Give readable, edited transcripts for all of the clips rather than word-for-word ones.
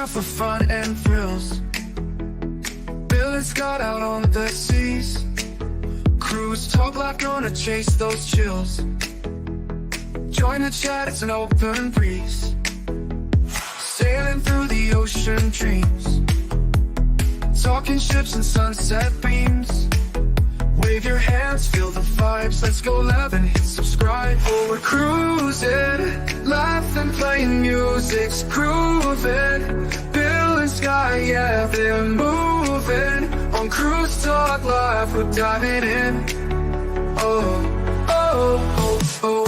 out for fun and thrills. Bill and Scott out on the seas. Cruise talk like gonna chase those chills. Join the chat, it's an open breeze. Sailing through the ocean dreams. Talking ships and sunset beams. Wave your hands, feel the vibes. Let's go live and hit subscribe. Oh, we're cruising, laughing, playing music's grooving. Bill and Sky, yeah, they're moving. On Cruise Talk Live, we're diving in. Oh, oh, oh, oh.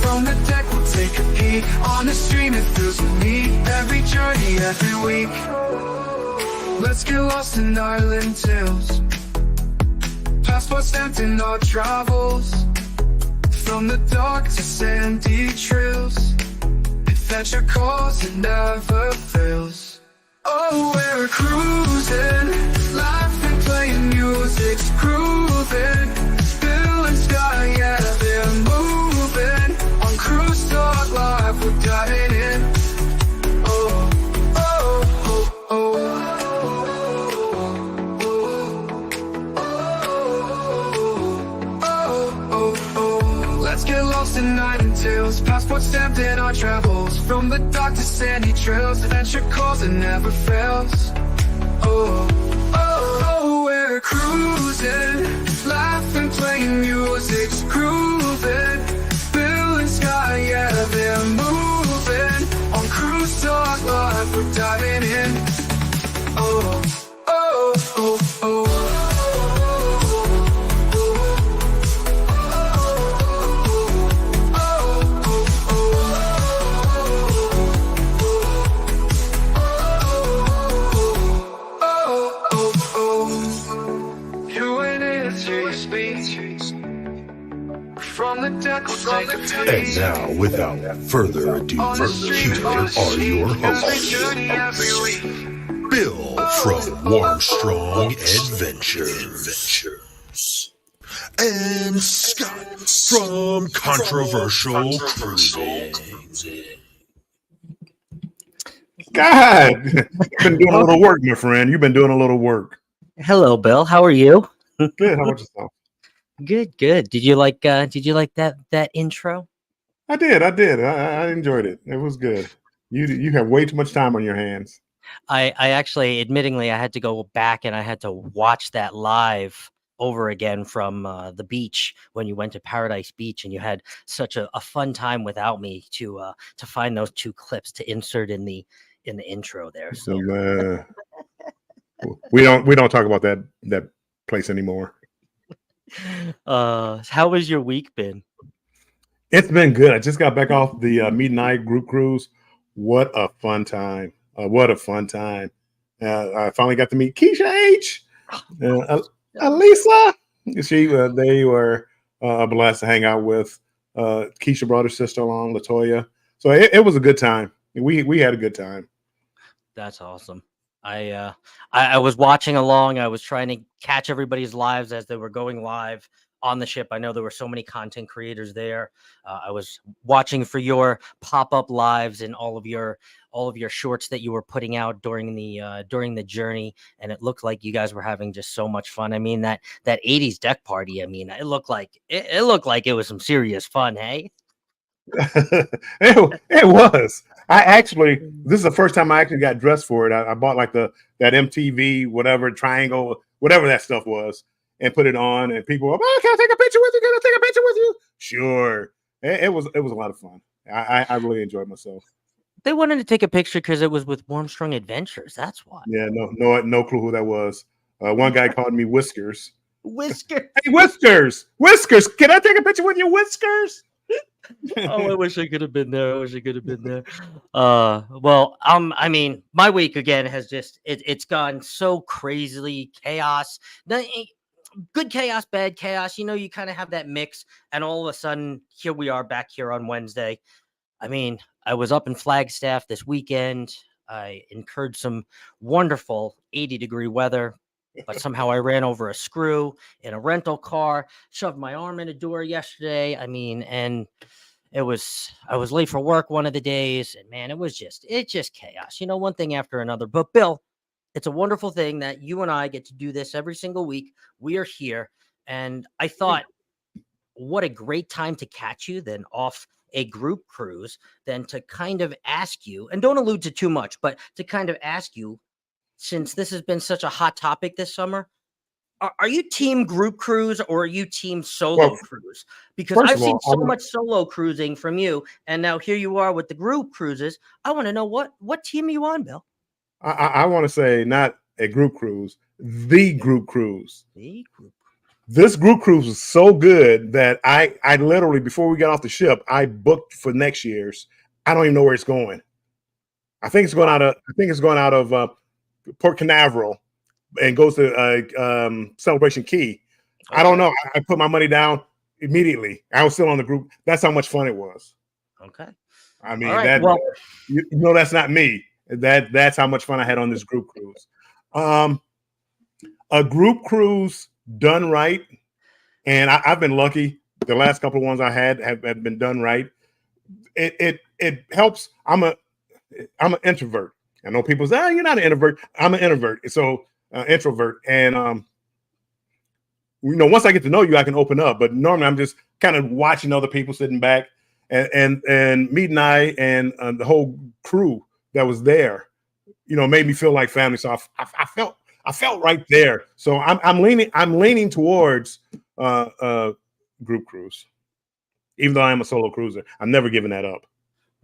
From the deck, we'll take a peek. On the stream, it feels unique. Every journey, every week. Let's get lost in island tales. Passport stamped in our travels. From the dark to sandy trails. Adventure calls, it never fails. Oh, we're cruising, laughing, playing music's grooving. Bill and Sky, yeah, they're moving. On Cruise Talk Live, we're diving in. Oh, oh, oh, oh. Let's get lost in night and tales. Passport stamped in our travels. From the dark to sandy trails. Adventure calls, it never fails. Oh, oh, oh, we're cruising, laughing, playing music's grooving. Bill and Sky, yeah, they're moving. On Cruise Talk Live, we're diving in. Oh, oh, oh, oh. And now, without further ado, here are your hosts, Bill from Armstrong Adventures and Scott from Controversial Cruising. God, you've been doing a little work, my friend. You've been doing a little work. Hello, Bill. How are you? Good. How about yourself? Good. Did you like that intro? I did. I enjoyed it. It was good. You have way too much time on your hands. I actually, admittingly, I had to go back and I had to watch that live over again from the beach when you went to Paradise Beach, and you had such a fun time without me to find those two clips to insert in the intro there. So we don't talk about that place anymore. How has your week been? It's been good. I just got back off the midnight group cruise. What a fun time. I finally got to meet Keisha H. Lisa. They were a blast to hang out with. Keisha brought her sister along, Latoya. So it was a good time. We had a good time. That's awesome. I was watching along. I was trying to catch everybody's lives as they were going live on the ship. I know there were so many content creators there. I was watching for your pop-up lives and all of your shorts that you were putting out during the journey, and it looked like you guys were having just so much fun. I mean, that 80s deck party, I mean, it looked like it was some serious fun, hey? It was. This is the first time I actually got dressed for it. I bought like that MTV whatever triangle, whatever that stuff was, and put it on. And people were, "Oh, can I take a picture with you? Can I take a picture with you?" Sure. It was a lot of fun. I really enjoyed myself. They wanted to take a picture because it was with Armstrong Adventures. That's why. Yeah, no clue who that was. One guy called me Whiskers. Whiskers. Hey, Whiskers. Can I take a picture with your Whiskers? Oh, I wish I could have been there. Well, I mean, my week again has just it's gone so crazily chaos. Good chaos, bad chaos. You know, you kind of have that mix, and all of a sudden, here we are back here on Wednesday. I mean, I was up in Flagstaff this weekend. I incurred some wonderful 80-degree weather. but somehow I ran over a screw in a rental car, shoved my arm in a door yesterday. I mean, and I was late for work one of the days, and man, it's just chaos. One thing after another. But Bill, it's a wonderful thing that you and I get to do this every single week. We are here, and I thought, what a great time to catch you then off a group cruise, then to kind of ask you, and don't allude to too much, but to kind of ask you, since this has been such a hot topic this summer, are you team group cruise or are you team solo Well, cruise? Because first I've of seen all, so much solo cruising from you, and now here you are with the group cruises. I want to know what team are you on, Bill? I want to say not a group cruise, the group cruise. The group. This group cruise was so good that I literally, before we got off the ship, I booked for next year's. I don't even know where it's going. I think it's going out of Port Canaveral and goes to Celebration Key. I don't know. I put my money down immediately. I was still on the group. That's how much fun it was. Okay. I mean, All right. Well, that's not me. That's how much fun I had on this group cruise. A group cruise done right, and I've been lucky. The last couple of ones I had have been done right. It helps. I'm an introvert. I know people say, "Oh, you're not an introvert." I'm an introvert, so introvert, and once I get to know you, I can open up. But normally, I'm just kind of watching other people sitting back, and Mead and I and the whole crew that was there, made me feel like family. So I felt right there. So I'm leaning towards group cruise, even though I am a solo cruiser. I'm never giving that up.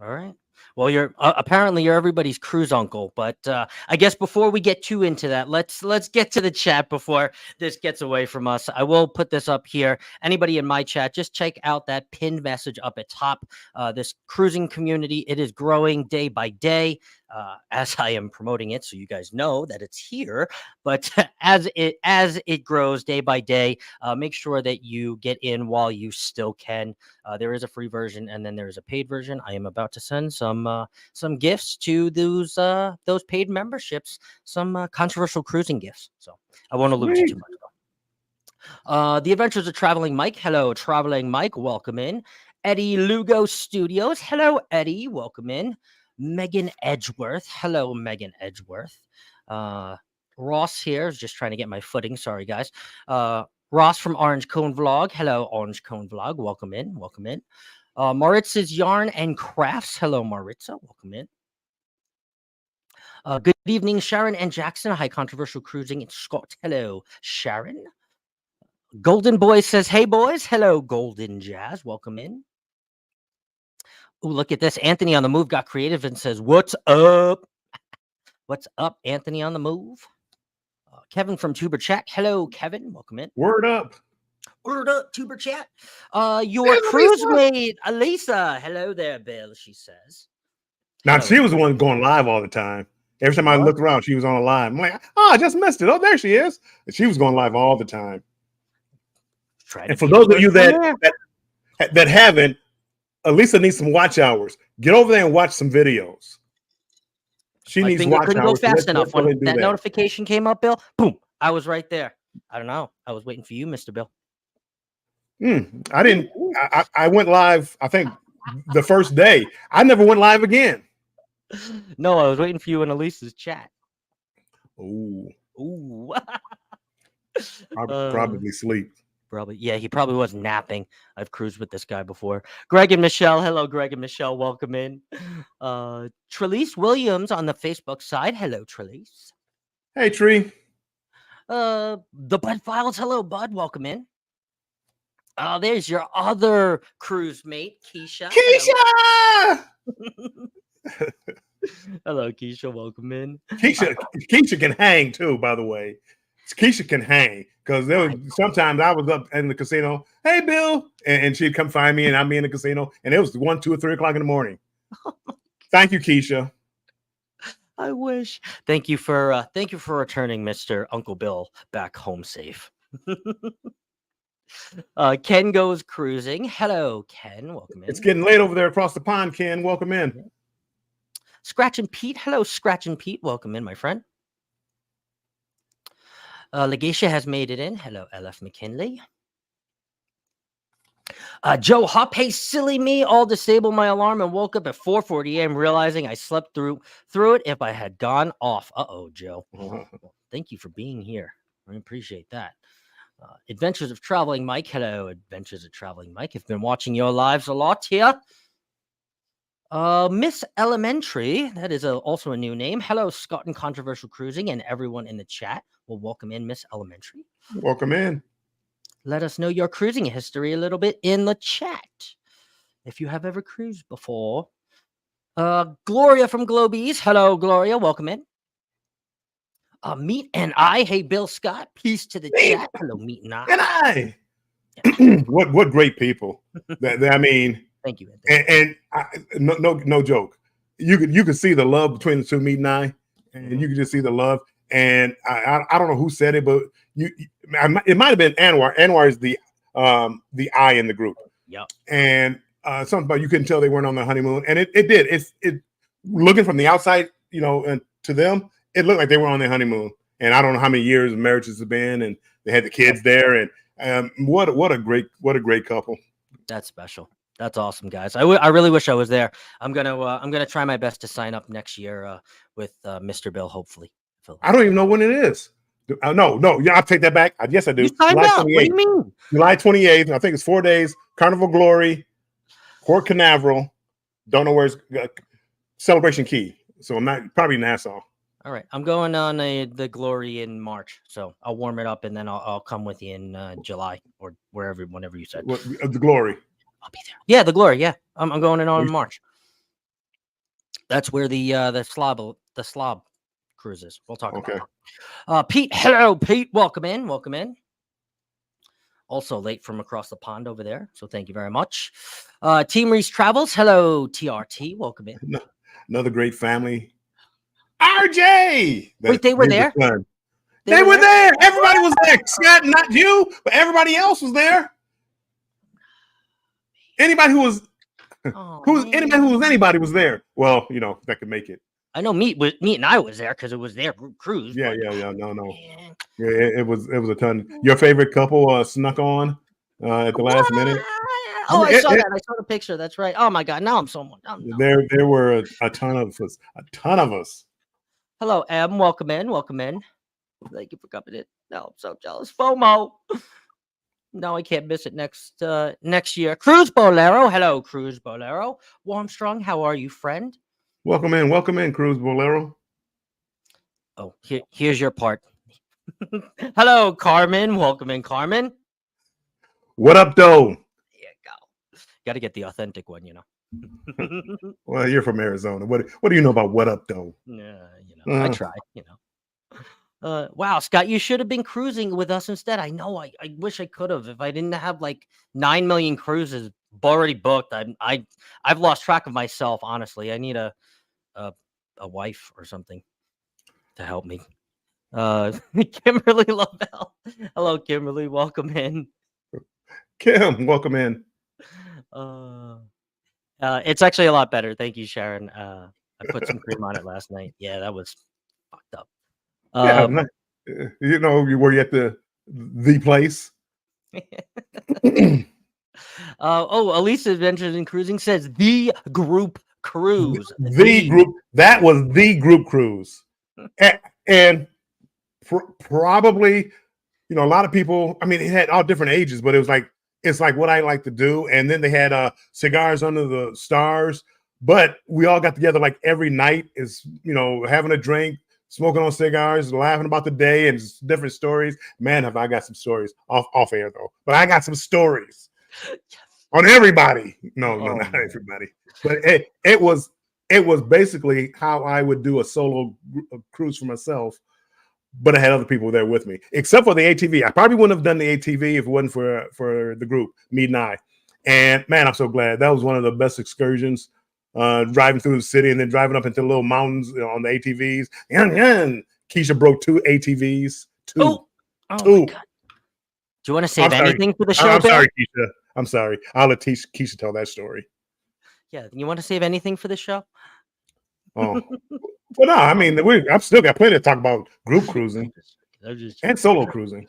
all right. Well, you're apparently you're everybody's cruise uncle, but I guess before we get too into that, let's get to the chat before this gets away from us. I will put this up here. Anybody in my chat, just check out that pinned message up at top. This cruising community, it is growing day by day. As I am promoting it, so you guys know that it's here. But as it grows day by day, make sure that you get in while you still can. There is a free version, and then there is a paid version. I am about to send some gifts to those paid memberships, some controversial cruising gifts. So I won't allude to too much. The Adventures of Traveling Mike. Hello, Traveling Mike. Welcome in. Eddie Lugo Studios. Hello, Eddie. Welcome in. Megan Edgeworth. Hello, Megan Edgeworth. Ross here is just trying to get my footing. Sorry, guys. Ross from Orange Cone Vlog. Hello, Orange Cone Vlog. Welcome in. Welcome in. Maritz's Yarn and Crafts. Hello, Maritza. Welcome in. Good evening, Sharon and Jackson. High Controversial Cruising in Scott. Hello, Sharon. Golden Boy says, hey, boys. Hello, Golden Jazz. Welcome in. Oh, look at this. Anthony on the Move got creative and says, what's up? What's up, Anthony on the Move? Kevin from Tuber Chat. Hello, Kevin. Welcome in. Word up. Word up, Tuber Chat. Your cruise mate, Elisa. Hello there, Bill, she says. Now, Hello. she was the one going live all the time. Every time I looked around, she was on a live. I'm like, oh, I just missed it. Oh, there she is. And she was going live all the time. And for those of you that haven't, Elisa needs some watch hours. Get over there and watch some videos. She needs watch couldn't hours. Go fast enough when that that notification came up, Bill. Boom! I was right there. I don't know. I was waiting for you, Mr. Bill. I didn't. I went live. I think the first day. I never went live again. No, I was waiting for you in Elisa's chat. Ooh. Probably sleep. Probably, yeah, he probably was napping. I've cruised with this guy before. Greg and Michelle. Hello, Greg and Michelle. Welcome in. Trelise Williams on the Facebook side. Hello, Trelise. Hey, Tree. The Bud Files. Hello, Bud. Welcome in. There's your other cruise mate, Keisha. Keisha! Hello, Keisha. Welcome in. Keisha can hang too, by the way. Keisha can hang because sometimes I was up in the casino. Hey, Bill, and she'd come find me, and I'd be in the casino, and it was 1, 2, or 3 o'clock in the morning. Thank you, Keisha. I wish. Thank you for returning Mr. Uncle Bill back home safe. Ken goes cruising. Hello, Ken. Welcome in. It's getting late over there across the pond, Ken. Welcome in. Scratch and Pete. Hello, Scratch and Pete. Welcome in, my friend. Legacia has made it in. Hello, LF McKinley. Joe Hop, hey, silly me, all disabled my alarm and woke up at 4:40 a.m. realizing I slept through it if I had gone off. Uh-oh, Joe. Well, thank you for being here. I appreciate that. Adventures of Traveling Mike. Hello, Adventures of Traveling Mike. I've been watching your lives a lot here. Miss Elementary, that is also a new name. Hello, Scott and Controversial Cruising and everyone in the chat. Well, welcome in, Miss Elementary. Welcome in. Let us know your cruising history a little bit in the chat. If you have ever cruised before. Gloria from Globies. Hello, Gloria. Welcome in. Meet and I. Hey, Bill Scott. Peace to the chat. Hello, Meet and I. And I. what great people. I mean, thank you. No joke. You could see the love between the two, Meet and I, and you could just see the love. And I don't know who said it, but it might have been Anwar. Anwar is the I in the group. Yep. And something about you couldn't tell they weren't on their honeymoon, and it did. It looking from the outside, and to them, it looked like they were on their honeymoon. And I don't know how many years of marriages have been, and they had the kids there, and what a great couple. That's special. That's awesome, guys. I really wish I was there. I'm gonna try my best to sign up next year with Mr. Bill. Hopefully, I don't even know when it is. No, yeah, I'll take that back. Yes, I do. You signed up. What do you mean? July 28th. I think it's 4 days. Carnival Glory, Port Canaveral. Don't know where it's Celebration Key. So I'm not probably Nassau. All right, I'm going on the Glory in March, so I'll warm it up and then I'll come with you in July or whenever you said. The Glory. I'll be there. Yeah, the Glory. Yeah, I'm going in March. That's where the slob cruises. We'll talk about it. Pete, hello, Pete. Welcome in. Welcome in. Also late from across the pond over there, so thank you very much. Team Reese Travels. Hello, TRT. Welcome in. Another great family. RJ. Wait, they were there? They were there. Everybody was there. Scott, not you, but everybody else was there. Anybody who was anybody was there. Well, that could make it. I know Meet and I was there because it was their cruise. Yeah. No. Yeah, it was a ton. Your favorite couple snuck on at the last minute. Oh, I saw that. I saw the picture. That's right. Oh my God! Now I'm someone. There were a ton of us. A ton of us. Hello, Em. Welcome in. Welcome in. Thank you for coming in. No, I'm so jealous. FOMO. No, I can't miss it next year. Cruz Bolero. Hello, Cruz Bolero. Warmstrong, how are you, friend? Welcome in, Cruz Bolero. Oh, here's your part. Hello, Carmen. Welcome in, Carmen. What up, though? There you go. Got to get the authentic one, Well, you're from Arizona. What do you know about what up, though? Yeah, I try, Wow, Scott, you should have been cruising with us instead. I know. I wish I could have. If I didn't have like 9 million cruises already booked, I've lost track of myself. Honestly, I need a wife or something to help me. Kimberly Lovell. Hello, Kimberly. Welcome in. Kim, welcome in. It's actually a lot better. Thank you, Sharon. I put some cream on it last night. Yeah, that was fucked up. Were you at the place? Elisa Adventures in Cruising says the group cruise. The group. That was the group cruise. And probably, a lot of people, I mean, it had all different ages, but it's like what I like to do. And then they had cigars under the stars, but we all got together like every night is, having a drink, smoking on cigars, laughing about the day and different stories. Man, have I got some stories off air though, but I got some stories on everybody. No, not everybody, but it was basically how I would do a solo cruise for myself, but I had other people there with me, except for the ATV. I probably wouldn't have done the ATV if it wasn't for the group, me and I. And man, I'm so glad. That was one of the best excursions. Driving through the city and then driving up into the little mountains on the ATVs. And Keisha broke 2 ATVs. Two. My God. Do you want to save anything for the show? I'm sorry, Keisha. I'm sorry. I'll let Keisha tell that story. Yeah. You want to save anything for the show? Oh. Well, no, I mean, I've still got plenty to talk about group cruising. I'm just And solo cruising.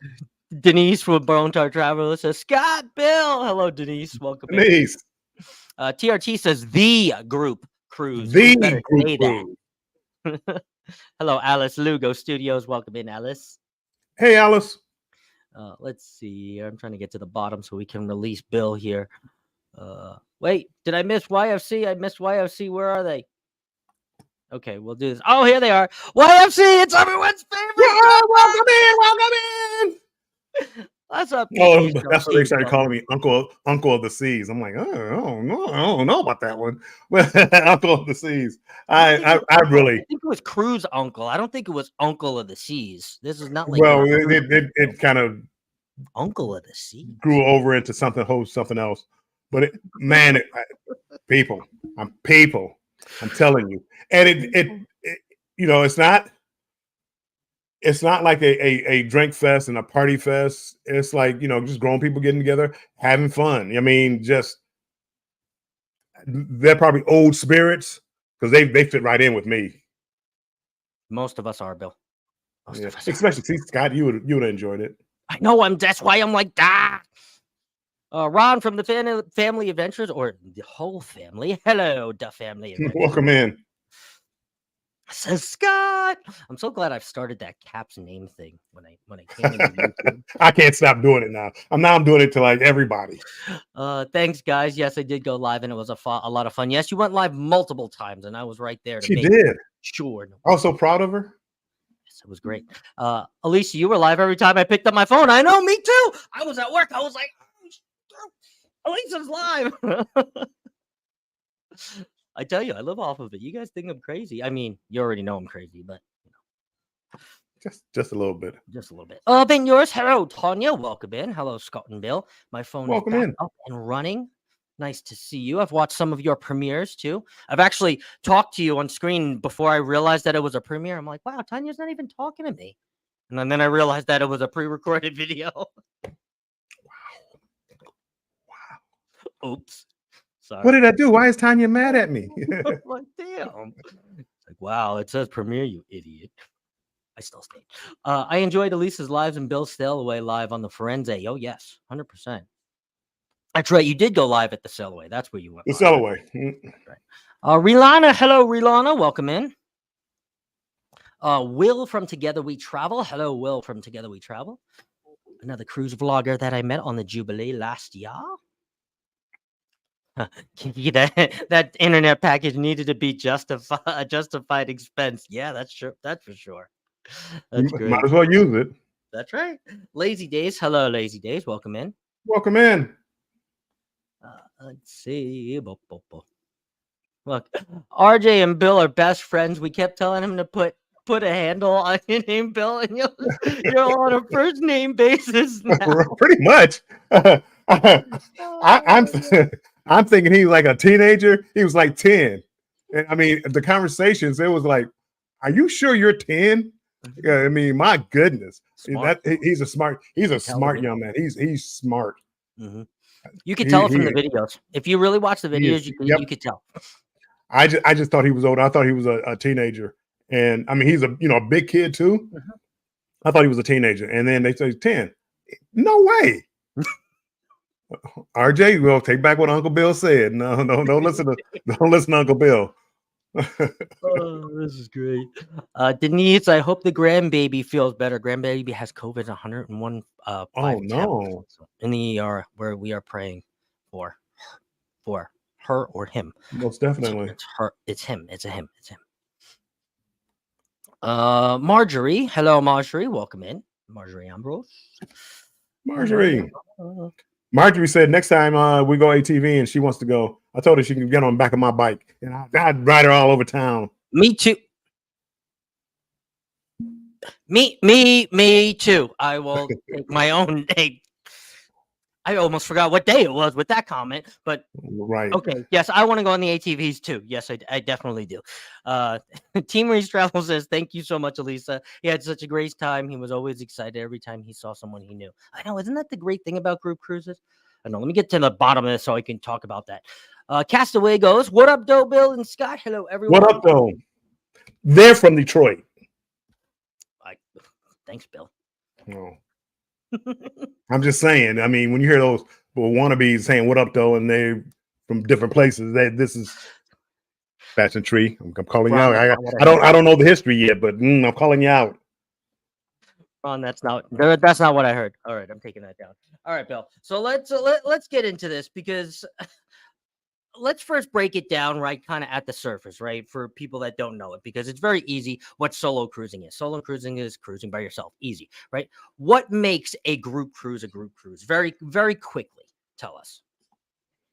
Denise from Bone Tar Traveler says, Scott, Bill. Hello, Denise. Welcome in. Denise. TRT says the group cruise. The You better group say cruise. that. Hello, Alice Lugo Studios. Welcome in, Alice. Hey, Alice. Let's see. I'm trying to get to the bottom so we can release Bill here. Wait, did I miss YFC? I missed YFC. Where are they? Okay, we'll do this. Oh, here they are. YFC, it's everyone's favorite. Yeah, welcome in, welcome in. What's up? Oh, PG that's what they started Show? calling me, Uncle of the Seas. I'm like, oh no, I don't know about that one. Uncle of the Seas. I really. I think it was Cruise Uncle. I don't think it was Uncle of the Seas. This is not like Well, it kind of Uncle of the Seas grew over into something else. But man, people, I'm telling you, and it you know, it's not like a drink fest and a party fest. It's like, you know, just grown people getting together, having fun. I mean, just they're probably old spirits because they fit right in with me. Most of us are, Bill. Most Yeah. of us Especially see, Scott, you would have enjoyed it. I know. That's why I'm like, ah. Ron from the Family Adventures, or the whole family. Hello, the Family Adventures. Welcome in. Says Scott. I'm so glad I've started that Cap's name thing when I came into YouTube. I can't stop doing it now. I'm doing it to like everybody. Thanks, guys. Yes, I did go live, and it was a lot of fun. Yes, you went live multiple times, and I was right there. She did. Sure. I was so proud of her. Yes, it was great. Alicia, you were live every time I picked up my phone. I know, me too. I was at work. I was like, Alicia's live. I tell you, I live off of it. You guys think I'm crazy. I mean, you already know I'm crazy, but you know. Just a little bit. Just a little bit. Been yours. Hello, Tanya. Welcome in. Hello, Scott and Bill. My phone is back up and running. Nice to see you. I've watched some of your premieres too. I've actually talked to you on screen before I realized that it was a premiere. I'm like, wow, Tanya's not even talking to me. And then I realized that it was a pre-recorded video. Wow. Oops. Sorry. What did I do? Why is Tanya mad at me? Like, damn. It's like, wow, it says premiere, you idiot. I still stayed. I enjoyed Elisa's lives and Bill's Sail Away live on the Firenze. Oh, yes, 100%. That's right. You did go live at the Sail Away. That's where you went. The Sail Away. Right. Rilana. Hello, Rilana. Welcome in. Will from Together We Travel. Hello, Will from Together We Travel. Another cruise vlogger that I met on the Jubilee last year. That internet package needed to be a justified expense. Yeah, that's true. That's for sure. That's great. Might as well use it. That's right. Lazy Days. Hello, Lazy Days. Welcome in. Welcome in. Let's see. Look, RJ and Bill are best friends. We kept telling him to put a handle on your name, Bill, and you're on a first name basis now. Pretty much. I'm thinking he's like a teenager. He was like 10. And I mean, the conversations, it was like, are you sure you're 10? Yeah, I mean, my goodness. He's a smart young man. He's smart. Mm-hmm. You could tell it from the videos. If you really watch the videos, you could tell. I just thought he was old. I thought he was a teenager. And I mean, he's a big kid too. Mm-hmm. I thought he was a teenager. And then they say 10. No way. RJ, well, take back what Uncle Bill said. No, don't listen to Uncle Bill. Oh, this is great. Denise, I hope the grandbaby feels better. Grandbaby has COVID 101. Oh no! In the ER, where we are praying for her or him. Most definitely, it's her. It's him. It's a him. It's him. Marjorie, hello, Marjorie. Welcome in, Marjorie Ambrose. Marjorie said next time we go ATV and she wants to go, I told her she can get on the back of my bike and I'd ride her all over town. Me too. Me too. I will take my own day. I almost forgot what day it was with that comment, but right. Okay. Yes, I want to go on the ATVs too. Yes, I definitely do. Team Reese Travel says, thank you so much, Elisa. He had such a great time. He was always excited every time he saw someone he knew. I know. Isn't that the great thing about group cruises? I know. Let me get to the bottom of this so I can talk about that. Castaway goes, what up, though, Bill and Scott? Hello, everyone. What up, though? They're from Detroit. Thanks, Bill. No. I'm just saying. I mean, when you hear those wannabes saying "What up, though," and they from different places, this is Fashion Tree. I'm calling you Ron, out. that's I, not what I I don't heard. I don't know the history yet, but I'm calling you out. Ron, that's not what I heard. All right, I'm taking that down. All right, Bill. So let's get into this because let's first break it down right kind of at the surface, right? For people that don't know it, because it's very easy what solo cruising is. Solo cruising is cruising by yourself. Easy, right? What makes a group cruise a group cruise? Very, very quickly. Tell us.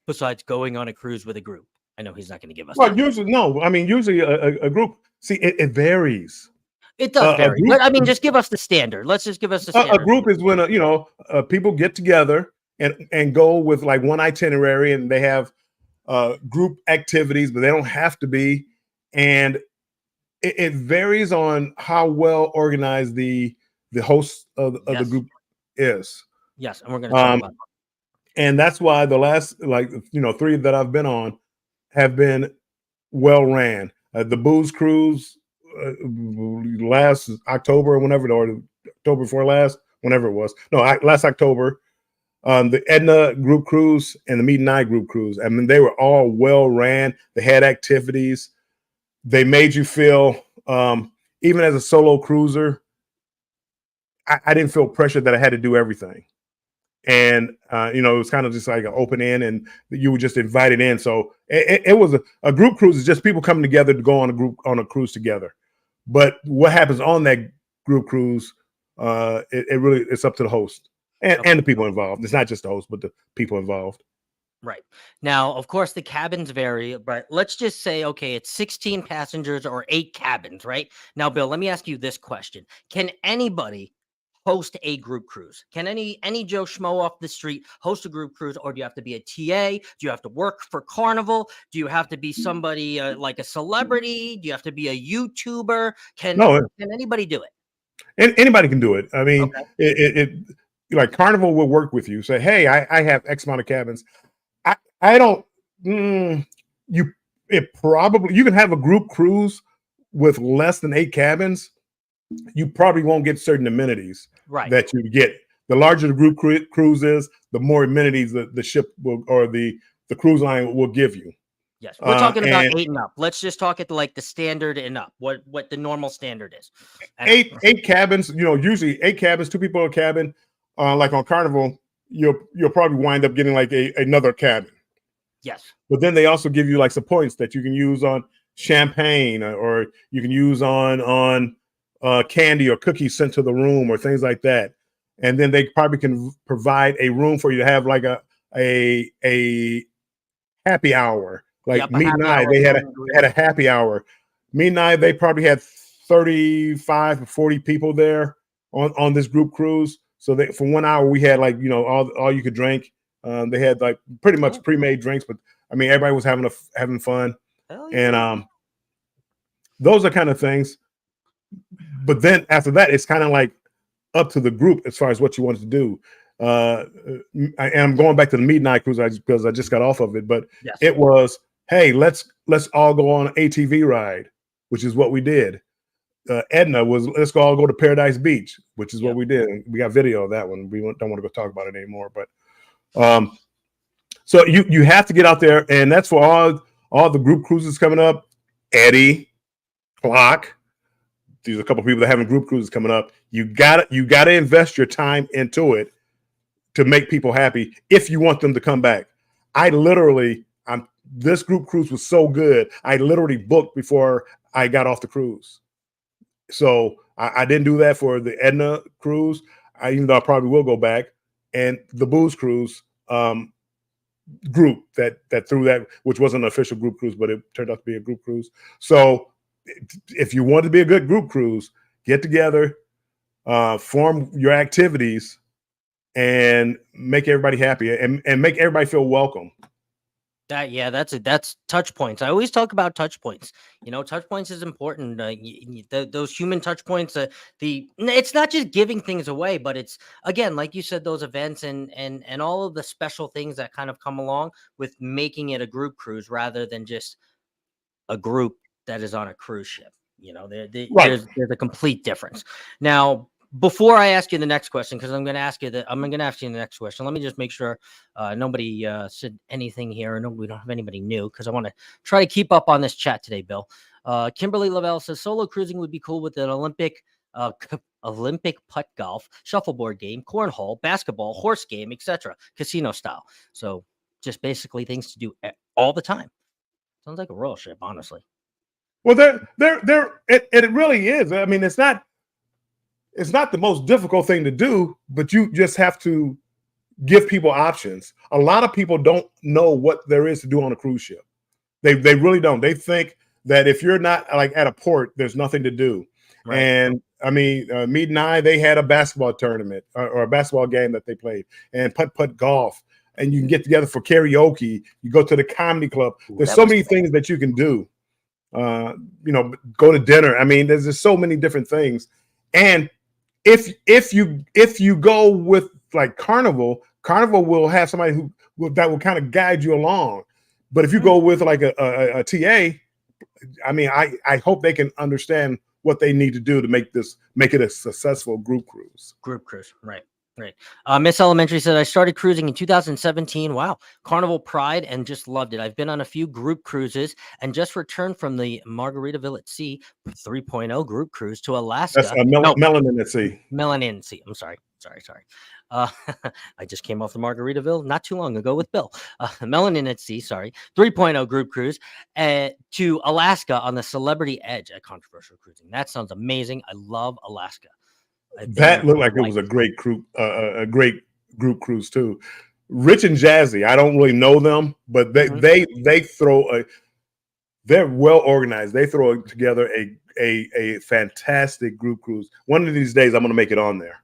Besides going on a cruise with a group. I know he's not going to give us Well, that. usually no. I mean, usually a group. See, it varies. It does A vary, group but I mean, just give us the standard. Let's just give us the a standard. group is when people get together and go with like one itinerary, and they have group activities, but they don't have to be. And it varies on how well organized the host of the Yes, group is. yes, and we're going to talk Um, about and that's why the last three that I've been on have been well ran. The booze cruise last October or whenever, or October before last, whenever it was. No, last October. The Edna group cruise and the Meet and I group cruise. I mean, they were all well ran. They had activities. They made you feel, even as a solo cruiser, I didn't feel pressure that I had to do everything. And it was kind of just like an open end, and you were just invited in. So it was a group cruise is just people coming together to go on a cruise together. But what happens on that group cruise, it's up to the host it. and the Okay. people involved. It's not just the host, but the people involved. Right. Now, of course, the cabins vary, but let's just say, okay, it's 16 passengers or 8 cabins, right? Now, Bill, let me ask you this question. Can anybody host a group cruise? Can any Joe Schmo off the street host a group cruise, or do you have to be a TA? Do you have to work for Carnival? Do you have to be somebody like a celebrity? Do you have to be a YouTuber? No, Can anybody do it? anybody can do it. I mean, Okay. like Carnival will work with you. Say, hey, I have X amount of cabins. I don't. You you can have a group cruise with less than 8 cabins. You probably won't get certain amenities Right. that you get. The larger the group cruise is, the more amenities the ship will, or the cruise line will give you. Yes, we're talking about And 8 and up. Let's just talk at like the standard and up. What the normal standard is. And up. eight cabins. Usually 8 cabins, 2 people a cabin. Like on Carnival, you'll probably wind up getting like another cabin. Yes. But then they also give you like some points that you can use on champagne, or you can use on candy or cookies sent to the room or things like that. And then they probably can provide a room for you to have like a happy hour. Like Yep. A Meet and happy I, hour they food and had a drinks. happy hour. Meet and I, they probably had 35 to 40 people there on this group cruise. So for 1 hour, we had like all you could drink. They had like pretty much Oh, pre-made drinks, but I mean everybody was having fun, hell and yeah. those are kind of things. But then after that, it's kind of like up to the group as far as what you want to do. And I'm going back to the midnight cruise because I just got off of it, but Yes. it was, hey, let's all go on an ATV ride, which is what we did. Edna was, let's all go to Paradise Beach, which is what Yep. we did. We got video of that one. We don't want to go talk about it anymore, but so you have to get out there, and that's for all the group cruises coming up. Eddie, Clock, there's a couple of people that having group cruises coming up. You gotta invest your time into it to make people happy if you want them to come back. This group cruise was so good. I literally booked before I got off the cruise. So I didn't do that for the Edna cruise. Even though I probably will go back, and the booze cruise group that threw that, which wasn't an official group cruise, but it turned out to be a group cruise. So if you want to be a good group cruise, get together, form your activities, and make everybody happy and make everybody feel welcome. That's touch points. I always talk about touch points. Touch points is important. Those human touch points. It's not just giving things away, but it's, again, like you said, those events and all of the special things that kind of come along with making it a group cruise rather than just a group that is on a cruise ship. Right. There's a complete difference. Now, before I ask you the next question, because I'm going to ask you the next question. Let me just make sure nobody said anything here. No, we don't have anybody new, because I want to try to keep up on this chat today, Bill. Kimberly Lavelle says solo cruising would be cool with an Olympic putt golf, shuffleboard game, cornhole, basketball, horse game, etc., casino style. So just basically things to do all the time. Sounds like a royal ship, honestly. Well, it really is. I mean, it's not the most difficult thing to do, but you just have to give people options. A lot of people don't know what there is to do on a cruise ship. They really don't. They think that if you're not like at a port, there's nothing to do. Right. And I mean, Mead and I, they had a basketball tournament or a basketball game that they played, and putt golf, and you can get together for karaoke. You go to the comedy club. There's so many things that you can do. Go to dinner. I mean, there's just so many different things. And if you go with like Carnival will have somebody that will kind of guide you along. But if you go with like a TA, I mean, I hope they can understand what they need to do to make it a successful group cruise. Right. Miss Elementary said, I started cruising in 2017. Wow. Carnival Pride, and just loved it. I've been on a few group cruises and just returned from the Margaritaville at Sea 3.0 group cruise to Alaska. That's Melanin at Sea. Melanin at Sea. I'm sorry. I just came off the Margaritaville not too long ago with Bill. Melanin at Sea, 3.0 group cruise to Alaska on the Celebrity Edge at Controversial Cruising. That sounds amazing. I love Alaska. That looked like it was a great group cruise too. Rich and Jazzy, I don't really know them, but they're well organized. They throw together a fantastic group cruise. One of these days, I'm going to make it on there.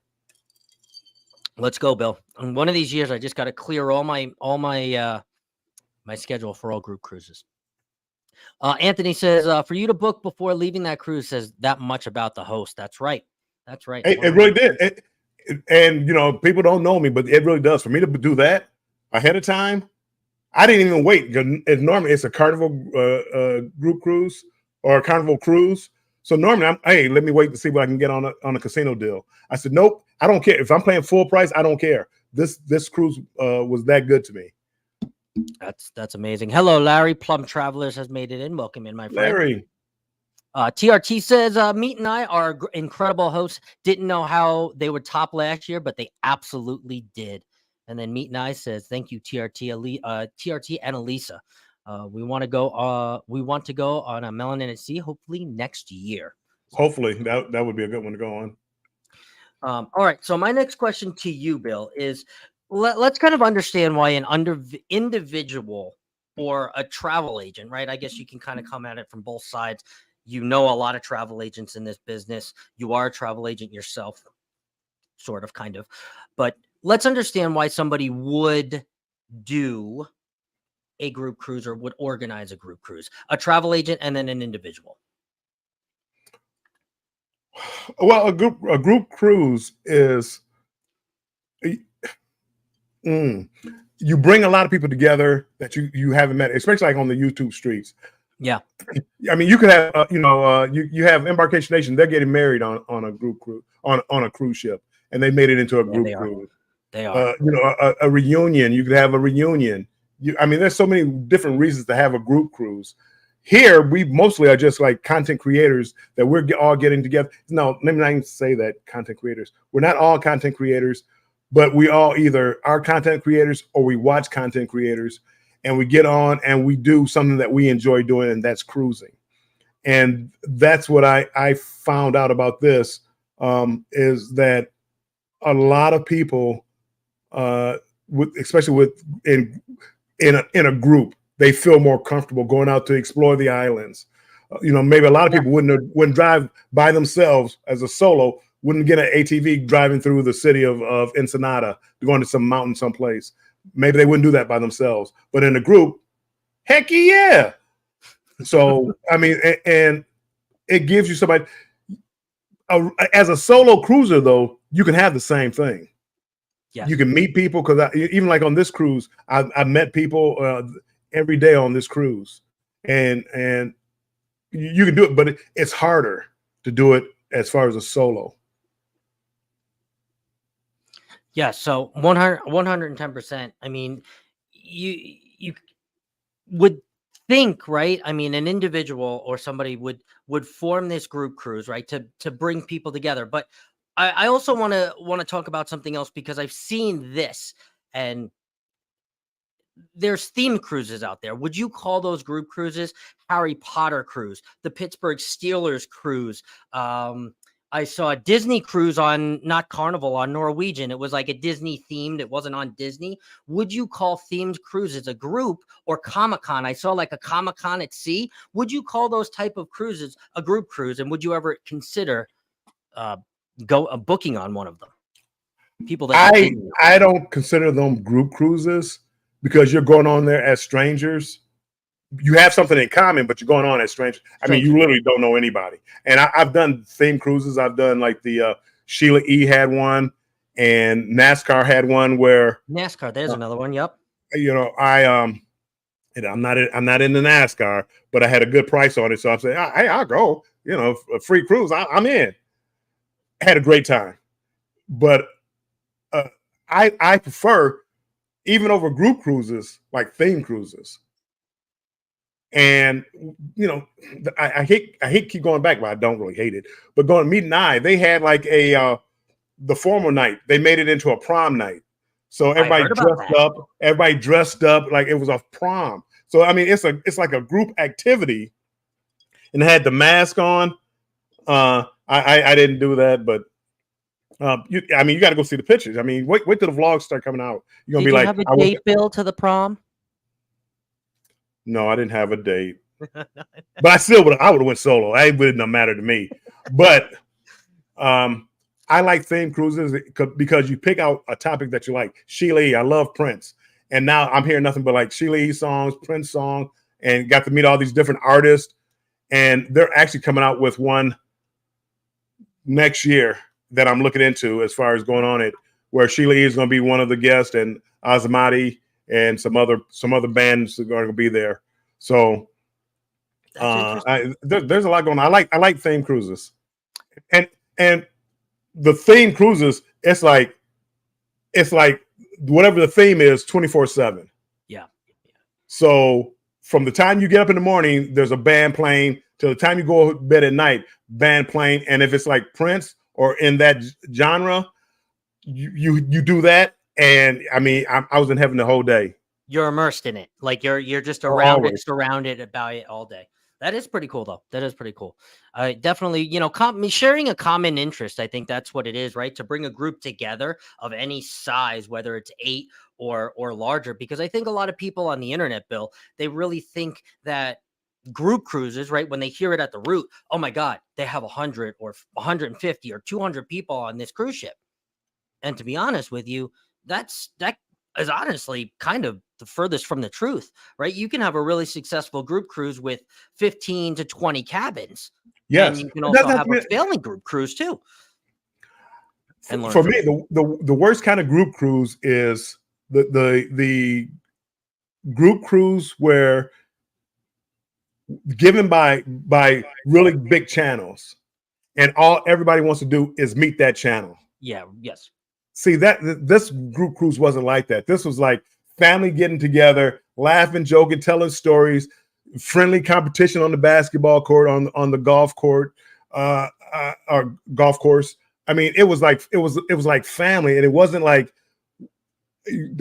Let's go, Bill. And one of these years, I just got to clear all my my schedule for all group cruises. Anthony says, for you to book before leaving that cruise says that much about the host. That's right. It really did. And people don't know me, but it really does. For me to do that ahead of time, I didn't even wait. Normally, it's a Carnival group cruise or a Carnival cruise. So normally, let me wait to see what I can get on a casino deal. I said, nope, I don't care. If I'm paying full price, I don't care. This cruise was that good to me. That's amazing. Hello, Larry. Plum Travelers has made it in. Welcome in, my friend. Larry. TRT says, Meat and I are incredible hosts. Didn't know how they would top last year, but they absolutely did. And then Meat and I says, thank you, TRT and Elisa. We want to go on a Melanin at Sea, hopefully next year. Hopefully that would be a good one to go on. All right. So my next question to you, Bill, is let's kind of understand why an individual or a travel agent, right? I guess you can kind of come at it from both sides. You know a lot of travel agents in this business. You are a travel agent yourself, sort of, kind of. But let's understand why somebody would do a group cruise or would organize a group cruise, a travel agent and then an individual. Well, a group cruise is you bring a lot of people together that you haven't met, especially like on the YouTube streets. Yeah. I mean, you could have, you have Embarkation Nation. They're getting married on a group cruise on a cruise ship, and they made it into a group cruise. They are. A reunion. You could have a reunion. There's so many different reasons to have a group cruise. Here, we mostly are just like content creators that we're all getting together. No, let me not even say that content creators. We're not all content creators, but we all either are content creators or we watch content creators. And we get on and we do something that we enjoy doing, and that's cruising. And that's what I found out about this, is that a lot of people, especially in a group, they feel more comfortable going out to explore the islands. Maybe a lot of people wouldn't drive by themselves as a solo, wouldn't get an ATV driving through the city of Ensenada, going to some mountain someplace. Maybe they wouldn't do that by themselves, but in a group, heck yeah. So, and it gives you somebody, as a solo cruiser though, you can have the same thing. Yes. You can meet people, because even like on this cruise, I met people every day on this cruise, and you can do it, but it's harder to do it as far as a solo. Yeah, so 110%. I mean, you would think, right? I mean, an individual or somebody would form this group cruise, right, to bring people together. But I also want to talk about something else because I've seen this, and there's themed cruises out there. Would you call those group cruises? Harry Potter cruise, the Pittsburgh Steelers cruise. I saw a Disney cruise on, not Carnival, on Norwegian. It was like a Disney themed. It wasn't on Disney. Would you call themed cruises a group, or Comic-Con? I saw like a Comic-Con at sea. Would you call those type of cruises a group cruise? And would you ever consider uh, booking on one of them? People that you didn't know. I don't consider them group cruises because you're going on there as strangers. You have something in common, but you're going on as strangers. I mean, you literally don't know anybody. And I've done theme cruises. I've done like the Sheila E. had one, and NASCAR had one where NASCAR. There's another one. Yep. you know and I'm not into NASCAR, but I had a good price on it, so I'm saying, hey, I'll go. You know, a free cruise. I'm in. Had a great time, but I prefer, even over group cruises, like theme cruises. And you know, I hate keep going back, but I don't really hate it. But going to Meet and I, they had like the formal night. They made it into a prom night, so everybody dressed up like it was a prom. So I mean, it's like a group activity, and it had the mask on. I didn't do that, but you got to go see the pictures. I mean, wait till the vlogs start coming out. You're gonna Did be you like, have a date bill to the prom? No, I didn't have a date, but I would have went solo. It wouldn't matter to me. But I like theme cruises because you pick out a topic that you like. Sheila E., I love Prince, and now I'm hearing nothing but like Sheila E. songs, Prince songs, and got to meet all these different artists. And they're actually coming out with one next year that I'm looking into as far as going on it, where Sheila E. is going to be one of the guests, and Azamati and some other bands are going to be there. So there's a lot going on. I like theme cruises, and the theme cruises, it's like whatever the theme is, 24/7. Yeah. So from the time you get up in the morning, there's a band playing till the time you go to bed at night, band playing. And if it's like Prince or in that genre, you do that. And I mean, I was in heaven the whole day. You're immersed in it. Like you're just around it, surrounded about it all day. That is pretty cool, though. That is pretty cool. Definitely, you know, sharing a common interest. I think that's what it is, right? To bring a group together of any size, whether it's 8 or larger, because I think a lot of people on the internet, Bill, they really think that group cruises, right, when they hear it at the root, oh my God, they have 100 or 150 or 200 people on this cruise ship. And to be honest with you, that is honestly kind of the furthest from the truth, right? You can have a really successful group cruise with 15 to 20 cabins. Yes. And you can also have a failing group cruise too. And for me, the worst kind of group cruise is the group cruise where given by really big channels, and all everybody wants to do is meet that channel. Yeah. Yes. See, this group cruise wasn't like that. This was like family getting together, laughing, joking, telling stories, friendly competition on the basketball court, on the golf court, or golf course. I mean, it was like family, and it wasn't like.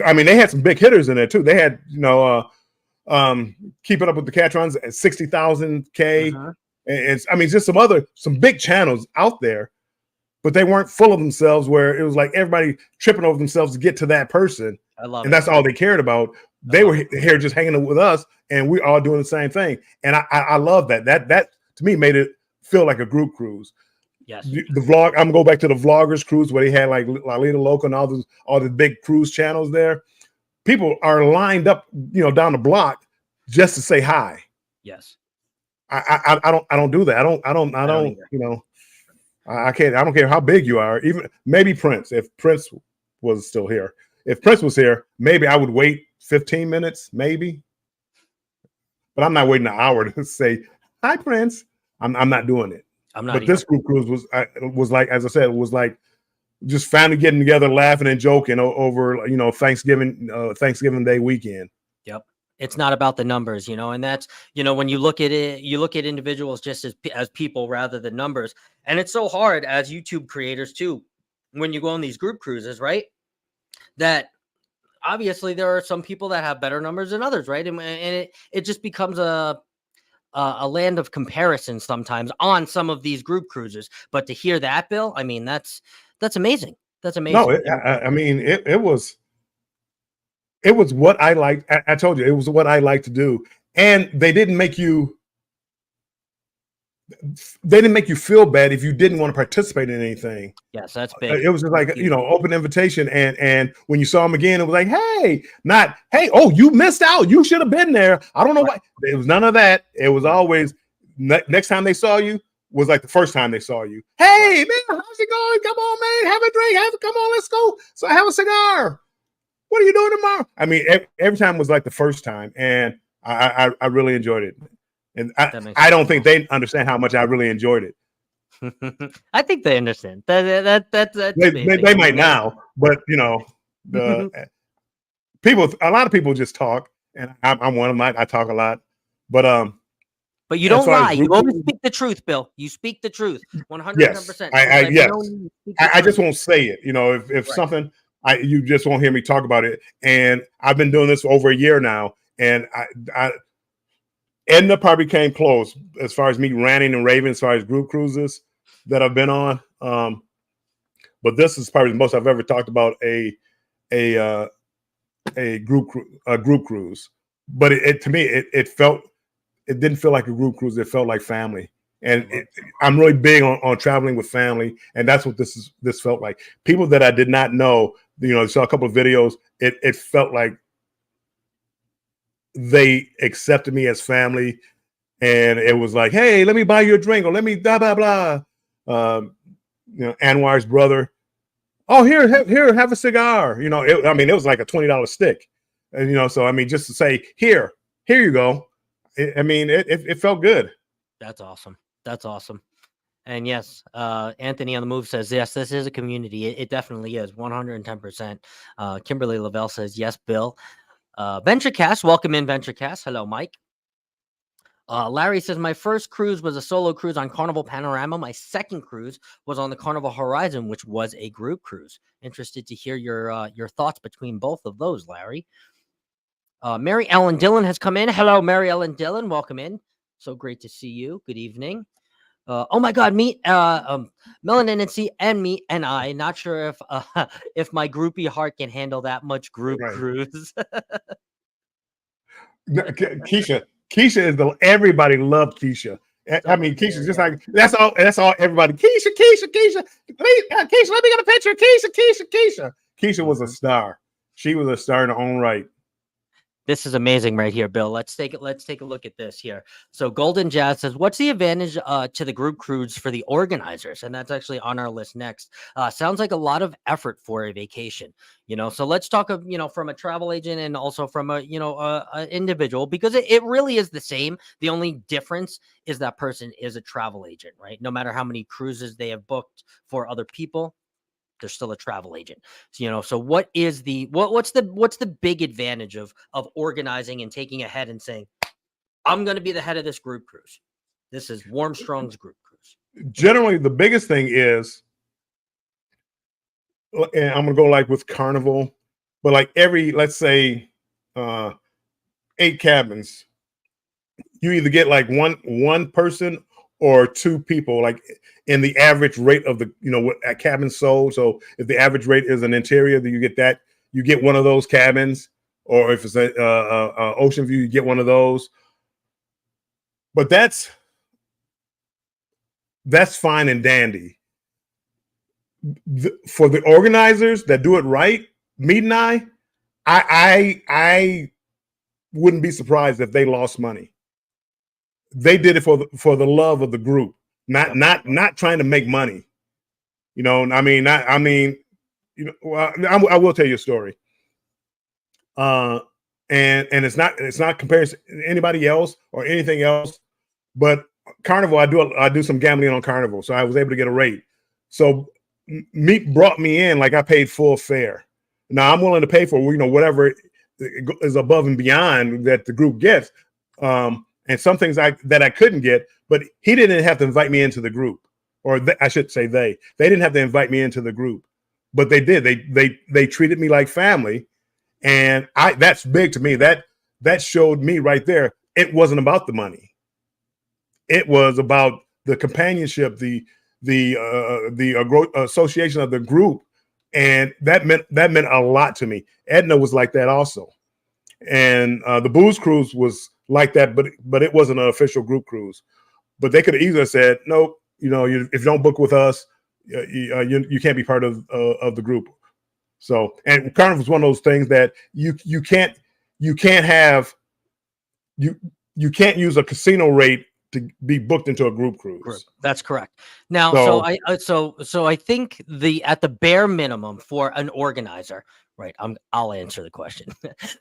I mean, they had some big hitters in there too. They had, you know, Keeping Up with the Catrons at 60,000 K, and I mean, just some big channels out there. But they weren't full of themselves where it was like everybody tripping over themselves to get to that person. I love and it. That's all they cared about. They were here just hanging with us, and we all doing the same thing. And I love that. That to me made it feel like a group cruise. Yes. The vlog. I'm gonna go back to the vloggers cruise where they had like Lalita Loca and all the big cruise channels there. People are lined up, you know, down the block just to say hi. Yes. I don't do that. I don't you know. I can't. I don't care how big you are. Even maybe Prince. If Prince was still here, if Prince was here, maybe I would wait 15 minutes, maybe. But I'm not waiting an hour to say hi, Prince. I'm not doing it. I'm not. But this group cruise was like, as I said, it was like just finally getting together, laughing and joking over, you know, Thanksgiving Day weekend. Yep. It's not about the numbers, and that's, when you look at it, you look at individuals just as people rather than numbers. And it's so hard as YouTube creators too, when you go on these group cruises, right? That obviously there are some people that have better numbers than others, right? And it just becomes a land of comparison sometimes on some of these group cruises. But to hear that, Bill, I mean, that's amazing. That's No, amazing. I mean, it was what I liked. I told you it was what I like to do, and they didn't make you feel bad if you didn't want to participate in anything. Yes, that's big. It was just like, open invitation, and when you saw them again, it was like, hey, not hey, oh, you missed out, you should have been there. I don't know why. It was none of that. It was always next time they saw you was like the first time they saw you. Hey man, how's it going? Come on, man, have a drink. Come on, let's go. So have a cigar. What are you doing tomorrow? I mean, every time was like the first time, and I really enjoyed it. And I don't think they understand how much I really enjoyed it. I think they understand. That's they might now, but the people, a lot of people just talk, and I'm one of them. I talk a lot, but you don't lie. You always speak the truth, Bill. You speak the truth, 110%. I just won't say it. If something, you just won't hear me talk about it. And I've been doing this for over a year now, and Edna probably came close as far as me ranting and raving as far as group cruises that I've been on. But this is probably the most I've ever talked about a group cruise. But to me, it didn't feel like a group cruise. It felt like family. And I'm really big on traveling with family, and that's what this felt like. People that I did not know, saw a couple of videos. It felt like they accepted me as family, and it was like, hey, let me buy you a drink, or let me blah blah blah. Anwar's brother, oh, here, have a cigar. It was like a $20 stick, and so I mean, just to say, here you go. It felt good. That's awesome. That's awesome. And yes, Anthony on the Move says, yes, this is a community. It definitely is, 110%. Kimberly Lavelle says, yes, Bill. VentureCast, welcome in, VentureCast. Hello, Mike. Larry says, my first cruise was a solo cruise on Carnival Panorama. My second cruise was on the Carnival Horizon, which was a group cruise. Interested to hear your thoughts between both of those, Larry. Mary Ellen Dillon has come in. Hello, Mary Ellen Dillon. Welcome in. So great to see you. Good evening. Oh my God, Melanin and me and I. Not sure if my groupie heart can handle that much group cruise. Keisha is everybody loved Keisha. I mean, Keisha's just like that's all everybody. Keisha. Please, Keisha, let me get a picture. Keisha. Keisha was a star. She was a star in her own right. This is amazing right here, Bill. Let's take a look at this here. So Golden Jazz says, what's the advantage to the group cruise for the organizers? And that's actually on our list next. Sounds like a lot of effort for a vacation, so let's talk of, from a travel agent and also from a individual, because it really is the same. The only difference is that person is a travel agent, right? No matter how many cruises they have booked for other people, they're still a travel agent. So what is what's the big advantage of organizing and taking ahead and saying, I'm going to be the head of this group cruise. This is Warmstrong's group cruise. Generally, the biggest thing is, and I'm going to go like with Carnival, but like let's say 8 cabins, you either get like one person or 2 people, like in the average rate of the, what a cabin sold. So if the average rate is an interior, then you get one of those cabins, or if it's a ocean view, you get one of those. But that's fine and dandy. For the organizers that do it right, Mead and I wouldn't be surprised if they lost money. They did it for the love of the group, not trying to make money. I will tell you a story. And it's not compared to anybody else or anything else, but Carnival, I do some gambling on Carnival, so I was able to get a rate. So Meat brought me in like I paid full fare. Now I'm willing to pay for whatever is above and beyond that the group gets, and some things that I couldn't get. But he didn't have to invite me into the group, or I should say they didn't have to invite me into the group, but they did. They treated me like family, and that's big to me. That showed me right there. It wasn't about the money. It was about the companionship, the association of the group, and that meant a lot to me. Edna was like that also, and the booze cruise was like that, but it wasn't an official group cruise. But they could have easily said, nope, if you don't book with us, you can't be part of the group. So, and Carnival was one of those things that you can't use a casino rate to be booked into a group cruise. That's correct. Now, so I think at the bare minimum for an organizer, right? I'll answer the question.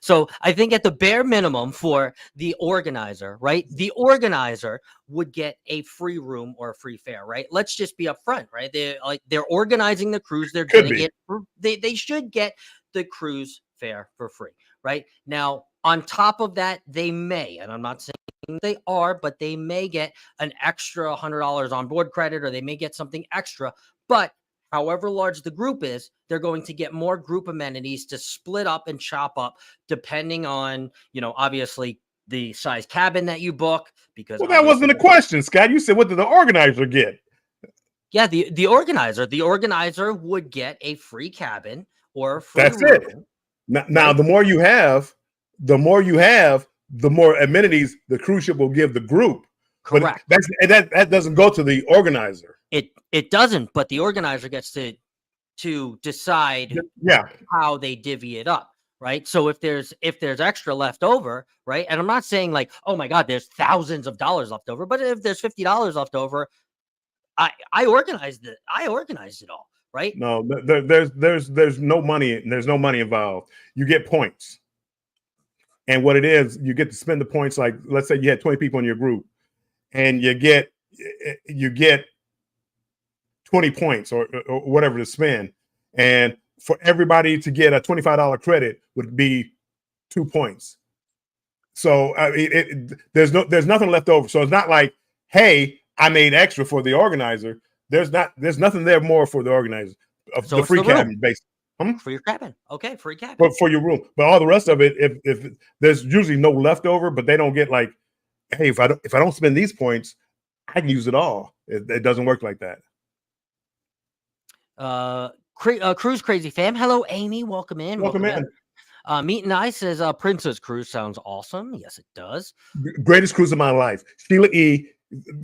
So I think at the bare minimum for the organizer, right? The organizer would get a free room or a free fare, right? Let's just be upfront, right? They're organizing the cruise. They're going to get. They should get the cruise fare for free, right? Now, on top of that, they may, and I'm not saying they are, but they may get an extra $100 on board credit, or they may get something extra. But however large the group is, they're going to get more group amenities to split up and chop up, depending on, obviously the size cabin that you book. Because that wasn't a question, Scott. You said, what did the organizer get? Yeah, the organizer would get a free cabin or a free That's room. it. Now, the more you have, the more amenities the cruise ship will give the group. Correct. But that doesn't go to the organizer. It doesn't, but the organizer gets to decide how they divvy it up, right? So if there's extra left over, right? And I'm not saying like, oh my God, there's thousands of dollars left over, but if there's $50 left over, I organized it. I organized it all, right? No, there's no money. There's no money involved. You get points. And what it is, you get to spend the points. Like, let's say you had 20 people in your group, and you get 20 points or whatever to spend. And for everybody to get a $25 credit would be 2 points. So there's nothing left over. So it's not like, hey, I made extra for the organizer. There's nothing there more for the organizer. So the free cabin, basically. For your cabin. Okay, free cabin. But for your room. But all the rest of it, if there's usually no leftover, but they don't get like, hey, if I don't spend these points, I can use it all. It doesn't work like that. Cruise Crazy Fam. Hello, Amy. Welcome in. Welcome in. Meet and I says Princess Cruise sounds awesome. Yes, it does. Greatest cruise of my life. Sheila E.,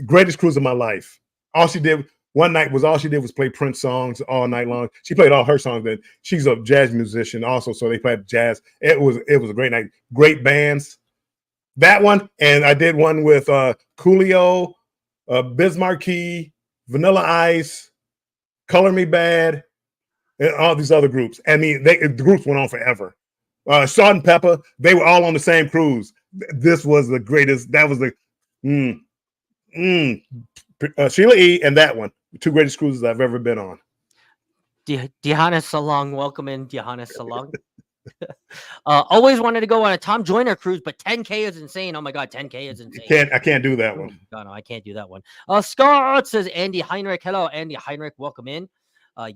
greatest cruise of my life. All she did was play Prince songs all night long. She played all her songs. Then she's a jazz musician also, so they played jazz. It was a great night. Great bands. That one, and I did one with Coolio, Bismarcky, Vanilla Ice, Color Me Bad, and all these other groups. I mean, the groups went on forever. Salt and Pepper, they were all on the same cruise. This was the greatest. That was the Sheila E. and that one, the two greatest cruises I've ever been on. Diana Salong, welcome in, Diana Salong. Always wanted to go on a Tom Joyner cruise, but 10K is insane. Oh my God, 10K is insane. I can't do that one. No, I can't do that one. Scott says Andy Heinrich. Hello, Andy Heinrich. Welcome in.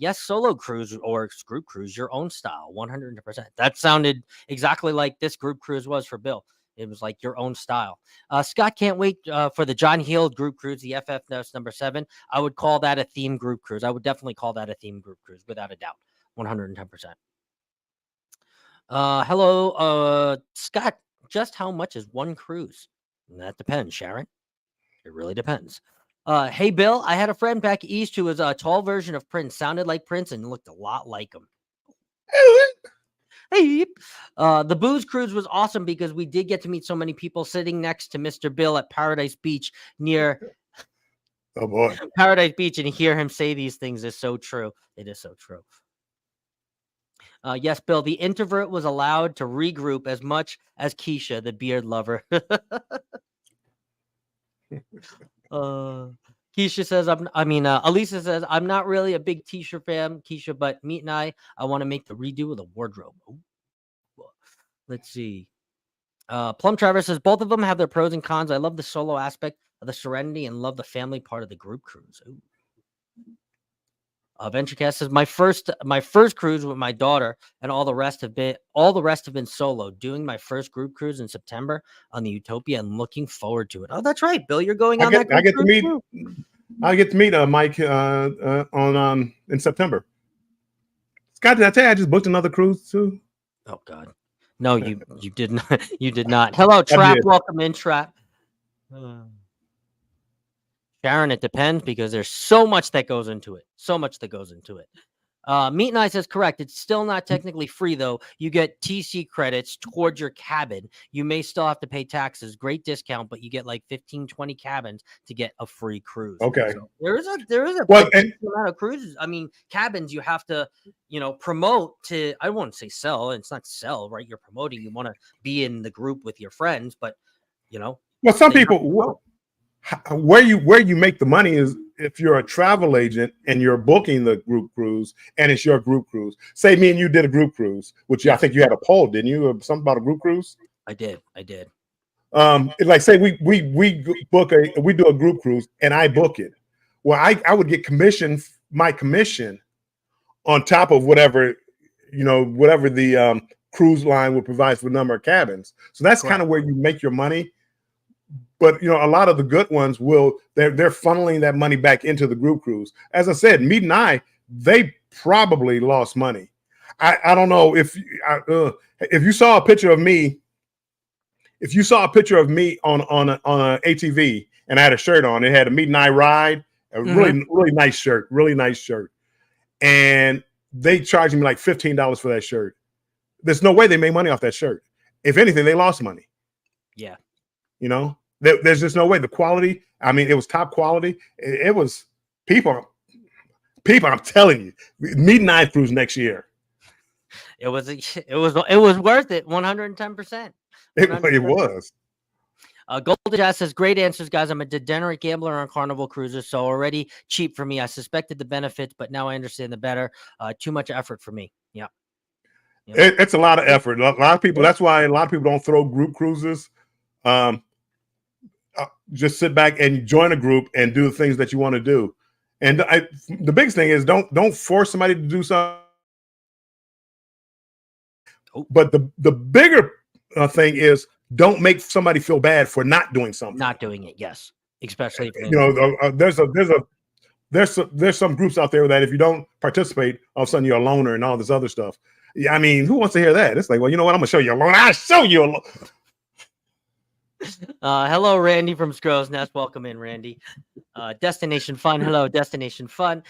Yes, solo cruise or group cruise, your own style, 100%. That sounded exactly like this group cruise was for Bill. It was like your own style. Scott can't wait for the John Heald group cruise, the FF number 7. I would call that a theme group cruise. I would definitely call that a theme group cruise, without a doubt, 110%. Hello, Scott. Just how much is one cruise? That depends, Sharon. It really depends. Hey, Bill, I had a friend back east who was a tall version of Prince, sounded like Prince, and looked a lot like him. Hey, the booze cruise was awesome because we did get to meet so many people sitting next to Mr. Bill at Paradise Beach near Paradise Beach, and hear him say these things is so true. It is so true. Yes, Bill, the introvert was allowed to regroup as much as Keisha, the beard lover. Keisha says, Elisa says, I'm not really a big t-shirt fan, Keisha, but Meat and I want to make the redo of the wardrobe. Ooh. Let's see. Plum Travis says, both of them have their pros and cons. I love the solo aspect of the serenity and love the family part of the group cruise. Ooh. VentureCast says, my first cruise with my daughter and all the rest have been solo. Doing my first group cruise in September on the Utopia and looking forward to it. Oh, that's right, Bill. You're going on that. I get to meet Mike on in September. Scott, did I tell you I just booked another cruise too? Oh God, no, you did not. You did not. Hello, Trap. Welcome in, Trap. Sharon, it depends because there's so much that goes into it. Meat and I says correct. It's still not technically free though. You get TC credits towards your cabin. You may still have to pay taxes. Great discount, but you get like 15, 20 cabins to get a free cruise. Okay. So there is a amount of cruises. I mean, cabins you have to, promote to. I won't say sell. It's not sell, right? You're promoting. You want to be in the group with your friends, but Well, some people. Where you make the money is if you're a travel agent and you're booking the group cruise and it's your group cruise. Say me and you did a group cruise, which I think you had a poll, didn't you? Something about a group cruise. I did. Like say we do a group cruise and I book it. Well, I would get my commission on top of whatever the cruise line would provide for the number of cabins. So that's kind of where you make your money. But a lot of the good ones they're funneling that money back into the group cruise. As I said, Meat and I, they probably lost money. I don't know if you saw a picture of me, on an ATV and I had a shirt on, it had a Meat and I ride, a really nice shirt, and they charged me like $15 for that shirt. There's no way they made money off that shirt. If anything, they lost money. Yeah. There's just no way. The quality, I mean, it was top quality. It was people, I'm telling you, Meat and I cruise next year. It was worth it. 110%. It was. Golden Jazz says, great answers, guys. I'm a degenerate gambler on Carnival cruises, so already cheap for me. I suspected the benefits, but now I understand the better. Too much effort for me. Yeah. It's a lot of effort. A lot of people, that's why a lot of people don't throw group cruises. Just sit back and join a group and do the things that you want to do. And the biggest thing is don't force somebody to do something. But the bigger thing is don't make somebody feel bad for not doing something. Not doing it, yes. Especially there's some groups out there that if you don't participate, all of a sudden you're a loner and all this other stuff. Yeah, I mean, who wants to hear that? It's like, well, you know what? I'm gonna show you a loner. I'll show you a loner. Hello, Randy from Scrow's Nest. Welcome in, Randy. Destination Fun. Hello, Destination Fun.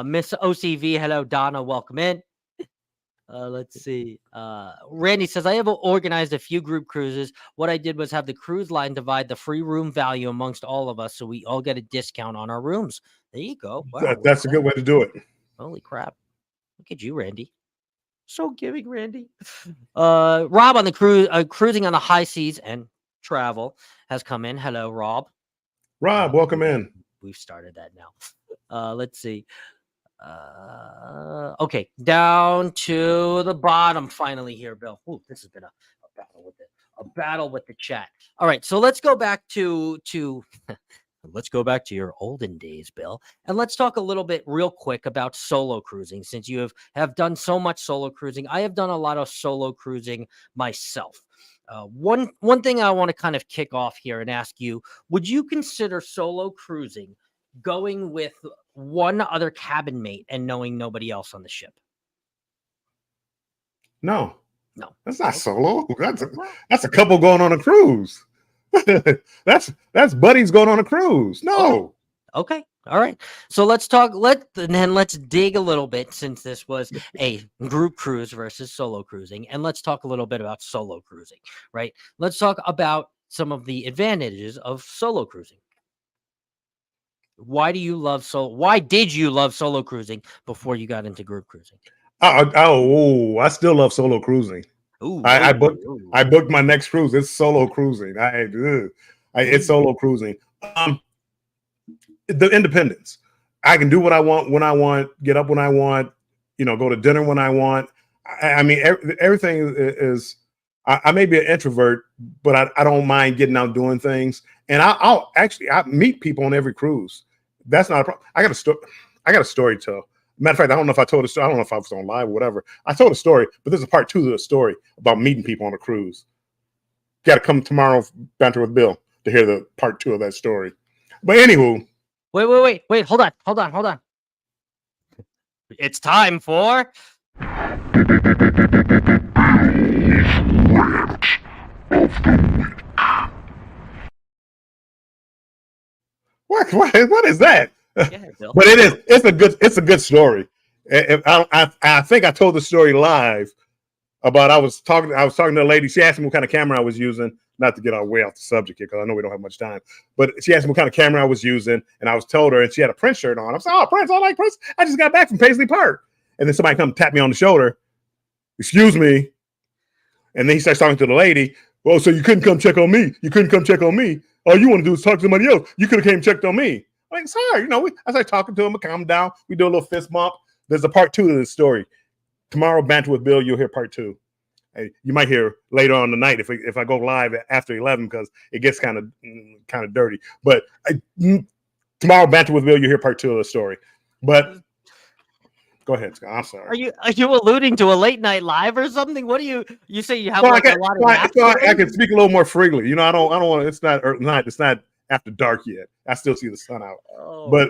Miss OCV. Hello, Donna. Welcome in. Let's see. Randy says, I have organized a few group cruises. What I did was have the cruise line divide the free room value amongst all of us, so we all get a discount on our rooms. There you go. Wow, that's a good way to do it. Holy crap. Look at you, Randy. So giving, Randy. Rob on the cruise, cruising on the high seas and travel has come in. Hello, Rob. Rob, welcome in. We've started that now. Let's see. Okay, down to the bottom finally here, Bill. Ooh, this has been a battle with the chat. All right, so let's go back to let's go back to your olden days, Bill, and let's talk a little bit real quick about solo cruising. Since you have done so much solo cruising, I have done a lot of solo cruising myself. One thing I want to kind of kick off here and ask you, would you consider solo cruising going with one other cabin mate and knowing nobody else on the ship? No, that's not solo. That's a couple going on a cruise. that's buddies going on a cruise. No. Okay. All right. So let's talk. Let's dig a little bit, since this was a group cruise versus solo cruising, and let's talk a little bit about solo cruising. Right. Let's talk about some of the advantages of solo cruising. Why did you love solo cruising before you got into group cruising? I still love solo cruising. I booked my next cruise. It's solo cruising. It's solo cruising. the independence. I can do what I want when I want, get up when I want, go to dinner when I want. I mean, everything is. I may be an introvert, but I don't mind getting out doing things. And I'll actually meet people on every cruise. That's not a problem. I got a story to tell. Matter of fact, I don't know if I told a story. I don't know if I was on live or whatever. I told a story, but there's a part 2 of the story about meeting people on a cruise. Got to come tomorrow, Banter with Bill, to hear the part 2 of that story. But anywho. Wait. Hold on. It's time for What is that? yeah, Bill. But it's a good story. I think I told the story live about I was talking to a lady. She asked me what kind of camera I was using. Not to get our way off the subject here, because I know we don't have much time. But she asked me what kind of camera I was using, and I was told her, and she had a Prince shirt on. I said, "Oh, Prince! I like Prince. I just got back from Paisley Park." And then somebody come tap me on the shoulder. Excuse me. And then he starts talking to the lady. Well, so you couldn't come check on me. You couldn't come check on me. All you want to do is talk to somebody else. You could have came and checked on me. I'm like, sorry, I started talking to him, I calm down. We do a little fist bump. There's a part 2 of this story. Tomorrow, Banter with Bill, you'll hear part 2. You might hear later on the night if I go live after 11, because it gets kind of dirty. But tomorrow, Banter with Bill, you'll hear part 2 of the story. But go ahead, Scott. I'm sorry. Are you alluding to a late night live or something? What do you say you have a lot of so I can speak a little more freely. I don't want to. It's not after dark yet. I still see the sun out. Oh, but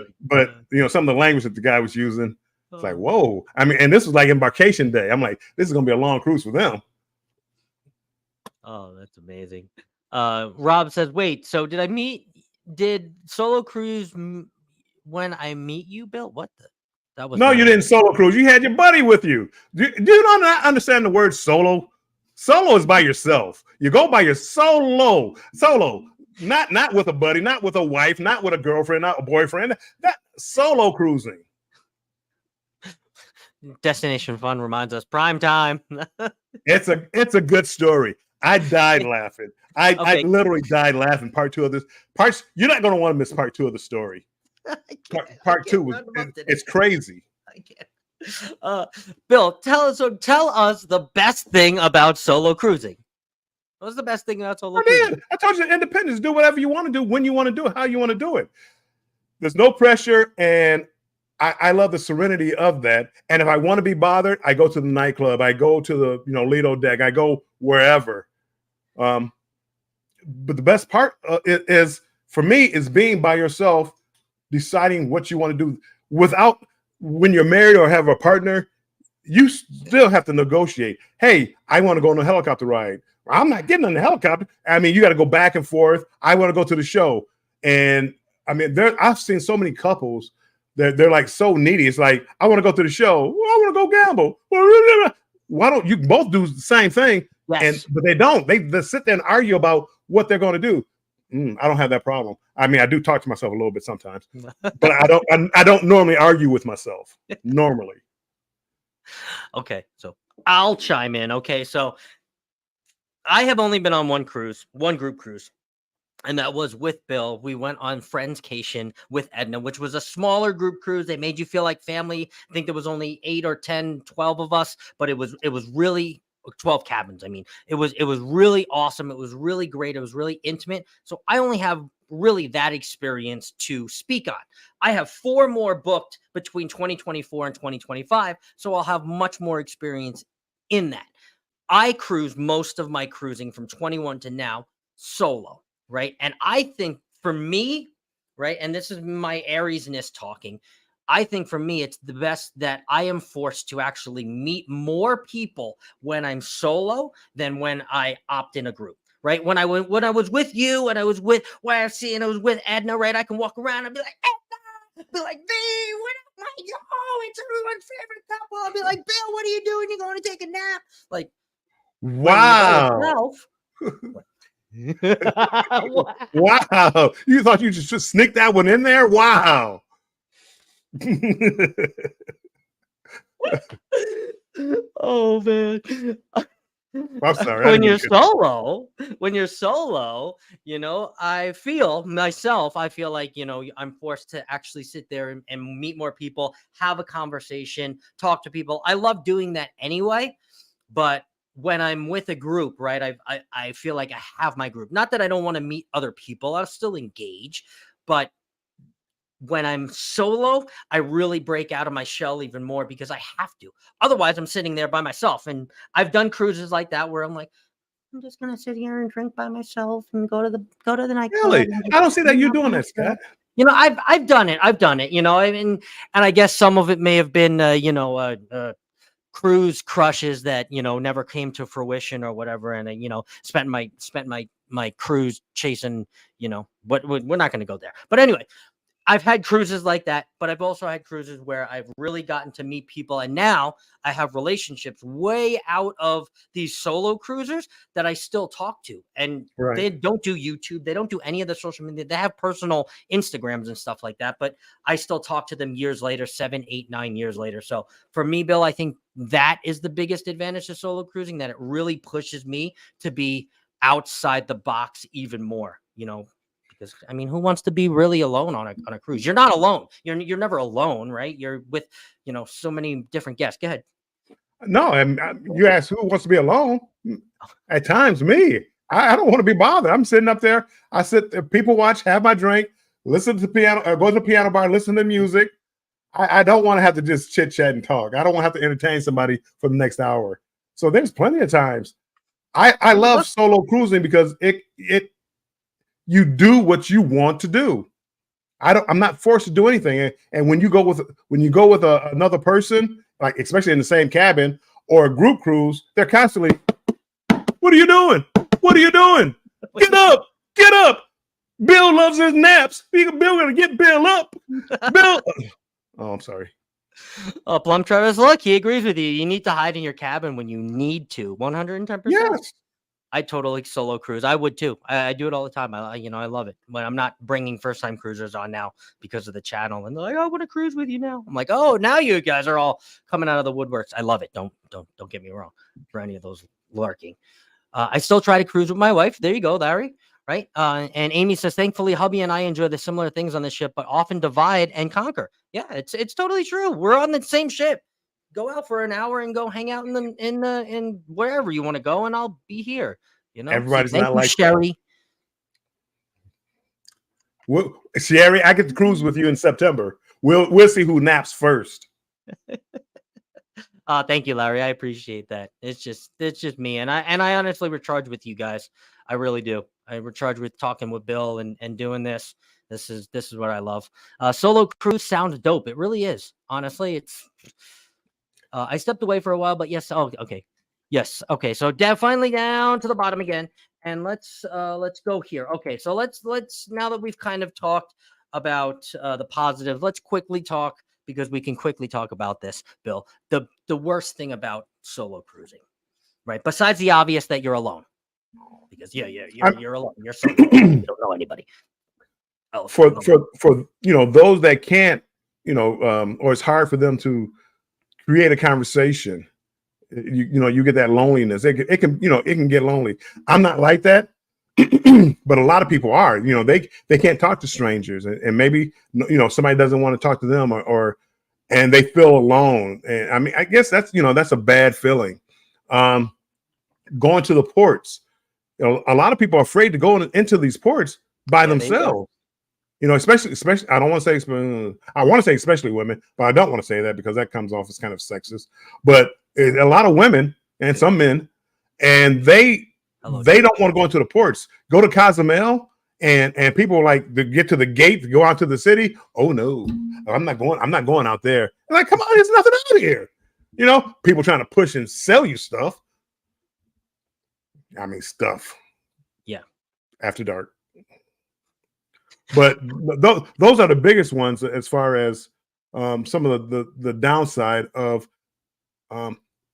some of the language that the guy was using, it's like, whoa. I mean, and this was like embarkation day. I'm like, this is gonna be a long cruise for them. Oh, that's amazing. Rob says, wait, so did Solo Cruise when I meet you, Bill? What the? That was you didn't solo cruise. You had your buddy with you. Do you not understand the word solo? Solo is by yourself. You go by your solo. Not with a buddy, not with a wife, not with a girlfriend, not a boyfriend. That solo cruising. Destination Fun reminds us prime time. It's a good story. I died laughing. I literally died laughing. Part 2 of this. You're not going to want to miss part 2 of the story. Part 2 was it's crazy. I can't. Bill, tell us the best thing about solo cruising. What's the best thing about solo cruising? I told you, independence. Do whatever you want to do, when you want to do it, how you want to do it. There's no pressure, and I love the serenity of that. And if I want to be bothered, I go to the nightclub. I go to the Lido deck. I go wherever. But the best part is for me is being by yourself, deciding what you want to do. Without, when you're married or have a partner, you still have to negotiate. Hey, I want to go on a helicopter ride. I'm not getting on the helicopter. I mean, you got to go back and forth. I want to go to the show. And I mean, I've seen so many couples that they're like so needy. It's like, I want to go to the show. Well, I want to go gamble. Why don't you both do the same thing? Yes. But they don't. They sit there and argue about what they're going to do. I don't have that problem. I mean, I do talk to myself a little bit sometimes, but I don't normally argue with myself normally. Okay, so I'll chime in. Okay, so I have only been on one group cruise, and that was with Bill. We went on Friendscation with Edna, which was a smaller group cruise. They made you feel like family. I think there was only 8 or 10, 12 of us, but it was really 12 cabins. I mean, it was really awesome. It was really great. It was really intimate. So I only have really that experience to speak on. I have 4 more booked between 2024 and 2025. So I'll have much more experience in that. I cruise most of my cruising from 21 to now solo, right? And I think for me, right, and this is my Ariesness talking, I think for me, it's the best that I am forced to actually meet more people when I'm solo than when I opt in a group, right? When I was with you and I was with YFC and I was with Edna, right? I can walk around and be like, Edna, be like, B, what up, my it's everyone's favorite couple. I'll be like, Bill, what are you doing? You're going to take a nap? Like, wow. Wow. You thought you just sneak that one in there? Wow. Oh man. I'm sorry. I when didn't mean you're to cut you. solo, when you're solo, I feel myself, I feel like, I'm forced to actually sit there and meet more people, have a conversation, talk to people. I love doing that anyway, but when I'm with a group, right, I feel like I have my group. Not that I don't want to meet other people, I'll still engage, but when I'm solo, I really break out of my shell even more because I have to. Otherwise, I'm sitting there by myself. And I've done cruises like that where I'm like, I'm just gonna sit here and drink by myself and go to the nightclub Really? and I just don't see that hang you out by doing that, myself. Scott. I've done it. I've done it. And I guess some of it may have been cruise crushes that never came to fruition or whatever, and spent my cruise chasing what we're not going to go there, but anyway, I've had cruises like that, but I've also had cruises where I've really gotten to meet people. And now I have relationships way out of these solo cruisers that I still talk to. And Right. they don't do YouTube. They don't do any of the social media. They have personal Instagrams and stuff like that. But I still talk to them years later, 7, 8, 9 years later. So for me, Bill, I think that is the biggest advantage to solo cruising, that it really pushes me to be outside the box even more, because who wants to be really alone on a cruise? You're not alone. You're never alone, right? You're with so many different guests. Go ahead. No, and you ask who wants to be alone. At times, me. I don't want to be bothered. I'm sitting up there. I sit there, people watch, have my drink, listen to the piano, go to the piano bar, listen to music. I don't want to have to just chit chat and talk. I don't want to have to entertain somebody for the next hour. So there's plenty of times. I love solo cruising because it you do what you want to do. I'm not forced to do anything. And when you go with another person, like especially in the same cabin or a group cruise, they're constantly, what are you doing? What are you doing? Get up, get up. Bill loves his naps. Bill gonna get Bill up. Bill. Oh, I'm sorry. Oh, Plum Travis, look, he agrees with you. You need to hide in your cabin when you need to. 110%. Yes. I totally solo cruise. I would too. I do it all the time. I love it. But I'm not bringing first time cruisers on now because of the channel. And they're like, I want to cruise with you now. I'm like, oh, now you guys are all coming out of the woodworks. I love it. Don't get me wrong for any of those lurking. I still try to cruise with my wife. There you go, Larry. Right. And Amy says, thankfully, hubby and I enjoy the similar things on the ship, but often divide and conquer. Yeah, it's totally true. We're on the same ship. Go out for an hour and go hang out in wherever you want to go, and I'll be here. Everybody's Thank not you, like Sherry. Sherry, I get to cruise with you in September. We'll see who naps first. Thank you, Larry. I appreciate that. It's just me, and I honestly recharge with you guys. I really do. I recharge with talking with Bill and doing this. This is what I love. Solo cruise sounds dope. It really is. Honestly, it's. I stepped away for a while, but yes. Oh, okay. Yes. Okay. So finally down to the bottom again, and let's go here. Okay. So let's now that we've kind of talked about the positive, let's quickly talk, because we can quickly talk about this, Bill. The worst thing about solo cruising, right? Besides the obvious that you're alone, because you're alone. You're solo. You don't know anybody. For those that can't, or it's hard for them to create a conversation. You get that loneliness. It can get lonely. I'm not like that, but a lot of people are. They can't talk to strangers, and maybe somebody doesn't want to talk to them, and they feel alone. And I guess that's a bad feeling. Going to the ports, a lot of people are afraid to go into these ports by themselves. Especially I don't want to say I want to say especially women, but I don't want to say that because that comes off as kind of sexist. But a lot of women and some men, and they don't want to go into the ports. Go to Cozumel, and people like to get to the gate to go out to the city. Oh no, I'm not going out there. I'm like, come on, there's nothing out here. People trying to push and sell you stuff. Stuff. Yeah. After dark. But those are the biggest ones as far as some of the downside of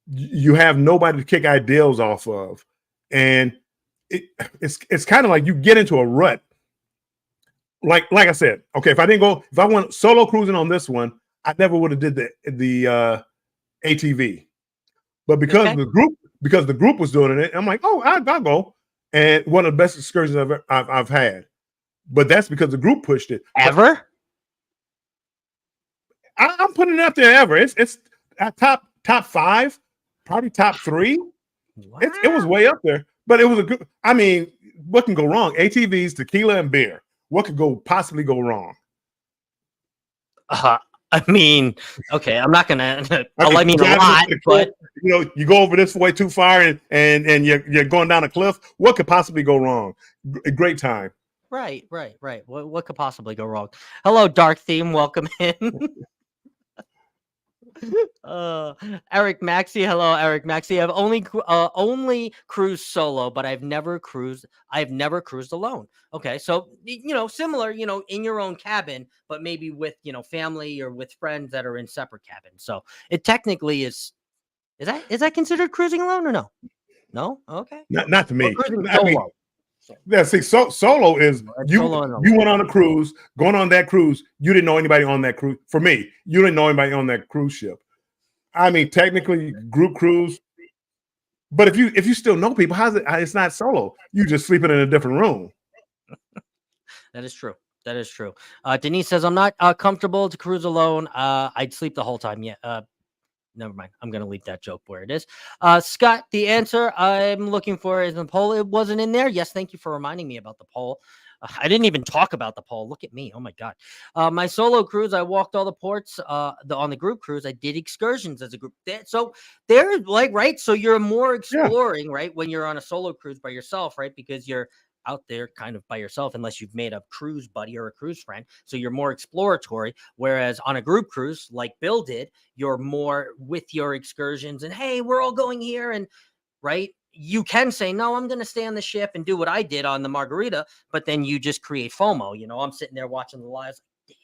you have nobody to kick ideals off of, and it's kind of like you get into a rut. Like I said, okay, if I went solo cruising on this one, I never would have did the ATV, but because because the group was doing it. I'm like, oh, I'll go. And one of the best excursions I've had. But that's because the group pushed it. Ever? I'm putting it up there ever. It's top 5, probably top 3. Wow. It was way up there. But it was a good. I mean, what can go wrong? ATVs, tequila, and beer. What could possibly go wrong? I mean, okay, I'm not gonna. I mean, a driving lot, into the but cliff, you go over this way too far, and you're going down a cliff. What could possibly go wrong? A great time. right. What could possibly go wrong? Hello, Dark Theme. Welcome in. Eric Maxey. Hello, Eric Maxey. I've only cruised solo, but I've never cruised alone. Okay, so similar, in your own cabin, but maybe with family or with friends that are in separate cabins. So it technically is that considered cruising alone or no? No, okay. Not to me. Or cruising I mean, solo. yeah, see, solo is you solo went on a cruise, going on that cruise. You didn't know anybody on that cruise. For me, you didn't know anybody on that cruise ship. I mean, technically, group cruise. But if you still know people, how's it? It's not solo. You just sleeping in a different room. That is true. Denise says, I'm not comfortable to cruise alone. I'd sleep the whole time. Yeah. Never mind. I'm going to leave that joke where it is. Scott, the answer I'm looking for is the poll. It wasn't in there. Yes. Thank you for reminding me about the poll. I didn't even talk about the poll. Look at me. Oh my God. My solo cruise, I walked all the ports. On the group cruise, I did excursions as a group. So they're like, right. So you're more exploring, right? When you're on a solo cruise by yourself, right? Because you're out there kind of by yourself, unless you've made a cruise buddy or a cruise friend. So you're more exploratory. Whereas on a group cruise, like Bill did, you're more with your excursions and, hey, we're all going here. And right. You can say, no, I'm going to stay on the ship and do what I did on the Margarita. But then you just create FOMO. I'm sitting there watching the lives. Damn,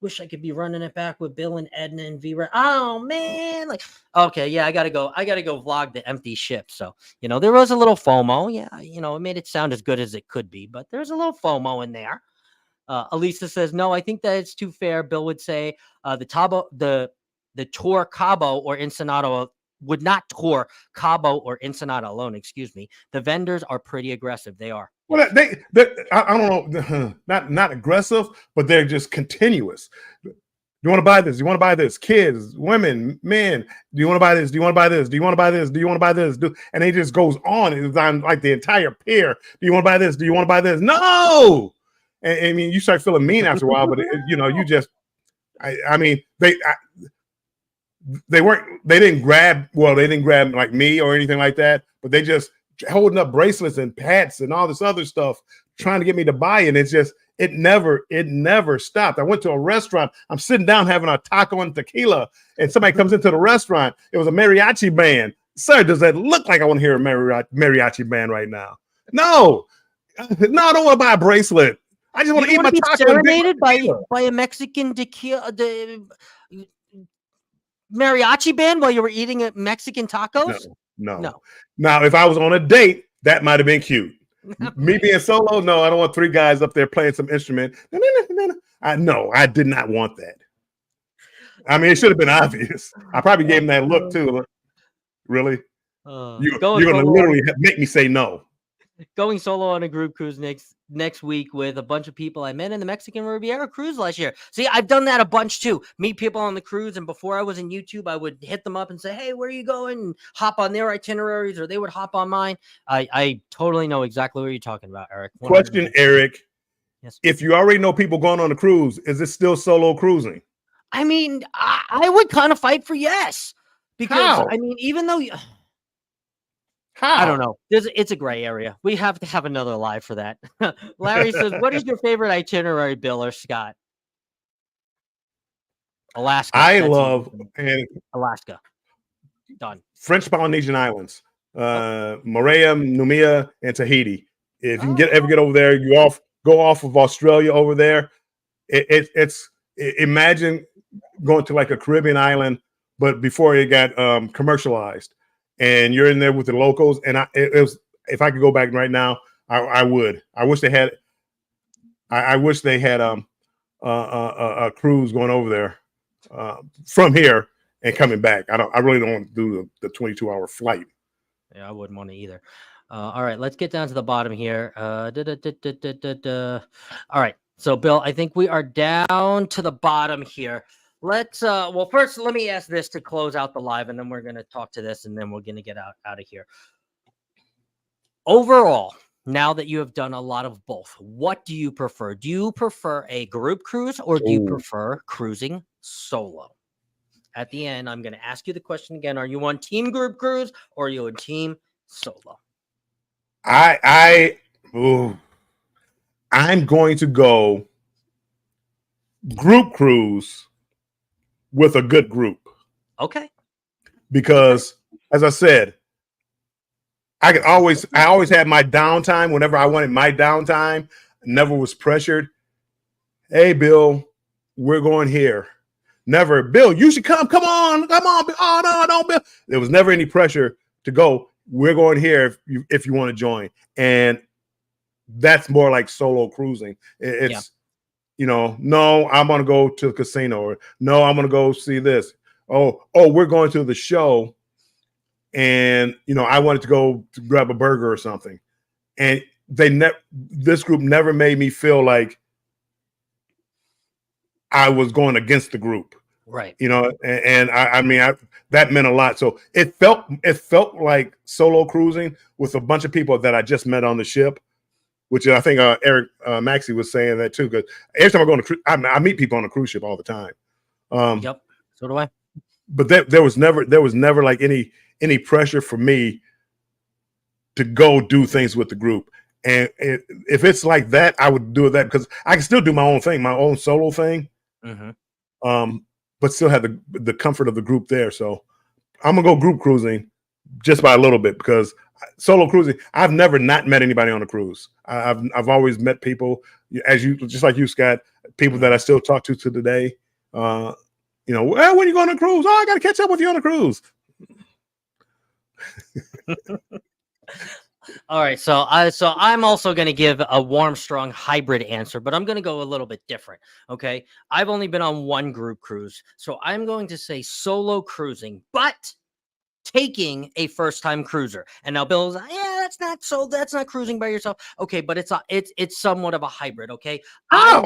wish I could be running it back with Bill and Edna and V. Oh man. Like, okay. Yeah, I got to go vlog the empty ship. So, there was a little FOMO. Yeah. It made it sound as good as it could be, but there's a little FOMO in there. Elisa says, no, I think that it's too fair. Bill would say the tour Cabo or Ensenada would not tour Cabo or Ensenada alone. Excuse me. The vendors are pretty aggressive. They are. Well, I don't know, not aggressive, but they're just continuous. You want to buy this? You want to buy this? Kids, women, men. Do you want to buy this? Do you want to buy this? Do you want to buy this? Do you want to buy this? And it just goes on. It's on like the entire pier. Do you want to buy this? Do you want to buy this? No. And I mean, you start feeling mean after a while, but you just, I mean, they didn't grab like me or anything like that, but they just holding up bracelets and hats and all this other stuff, trying to get me to buy it. And it's just, it never stopped. I went to a restaurant. I'm sitting down having a taco and tequila, and somebody comes into the restaurant. It was a mariachi band. Sir, does that look like I want to hear a mariachi band right now? No, I don't want to buy a bracelet. I just want to eat my taco. Serenaded by a Mexican tequila, mariachi band while you were eating a Mexican tacos? No. Now, if I was on a date, that might have been cute. Me being solo, no, I don't want 3 guys up there playing some instrument. No, I did not want that. I mean, it should have been obvious. I probably gave him that look too. Really? You're going to literally make me say no. Going solo on a group cruise next week with a bunch of people I met in the Mexican Riviera cruise last year. See, I've done that a bunch too. Meet people on the cruise, and before I was in YouTube, I would hit them up and say, hey, where are you going? And hop on their itineraries, or they would hop on mine. I totally know exactly what you're talking about, Eric. 100%. Question, Eric. Yes. If you already know people going on a cruise, is it still solo cruising? I mean, I would kind of fight for yes. Because, How? I mean, even though you... How? I don't know. It's a gray area. We have to have another live for that. Larry says, what is your favorite itinerary, Bill or Scott? Alaska. I love Alaska. Done. French Polynesian Islands, Moorea, Numia, and Tahiti. If you can ever get over there, go off of Australia over there. Imagine going to like a Caribbean island, but before it got commercialized. And you're in there with the locals, and it was, if I could go back right now, I would. I wish they had. I wish they had a cruise going over there from here, and coming back. I really don't want to do the 22-hour flight. Yeah, I wouldn't want to either. All right, let's get down to the bottom here. All right, so Bill, I think we are down to the bottom here. Let's well, first let me ask this to close out the live, and then we're gonna talk to this, and then we're gonna get out of here. Overall, now that you have done a lot of both, what do you prefer? Do you prefer a group cruise or do you prefer cruising solo? At the end, I'm going to ask you the question again. Are you on team group cruise or are you on team solo? I'm going to go group cruise with a good group. Okay. Because as I said, I always had my downtime whenever I wanted my downtime. Never was pressured. Hey, Bill, we're going here. Never, Bill, you should come. Come on. Oh, no, don't, Bill. There was never any pressure to go. We're going here if you want to join. And that's more like solo cruising. It's, no, I'm going to go to the casino, or no, I'm going to go see this. Oh, we're going to the show. And, I wanted to go to grab a burger or something. And this group never made me feel like I was going against the group. Right. And I mean, that meant a lot. So it felt like solo cruising with a bunch of people that I just met on the ship, which I think Eric Maxey was saying that too. Because every time I go on a cruise, I meet people on a cruise ship all the time. Yep. So do I. But there was never like any pressure for me to go do things with the group. And if it's like that, I would do that because I can still do my own thing, my own solo thing. Mm-hmm. But still have the comfort of the group there. So I'm gonna go group cruising just by a little bit, because solo cruising, I've never not met anybody on a cruise. I've always met people, just like you, Scott, people that I still talk to today. Well, when you go on a cruise? Oh, I got to catch up with you on a cruise. All right, so I'm also going to give a warm, strong hybrid answer, but I'm going to go a little bit different. Okay, I've only been on one group cruise, so I'm going to say solo cruising, but taking a first-time cruiser. And now Bill's, that's not cruising by yourself. Okay, but it's somewhat of a hybrid. Okay, I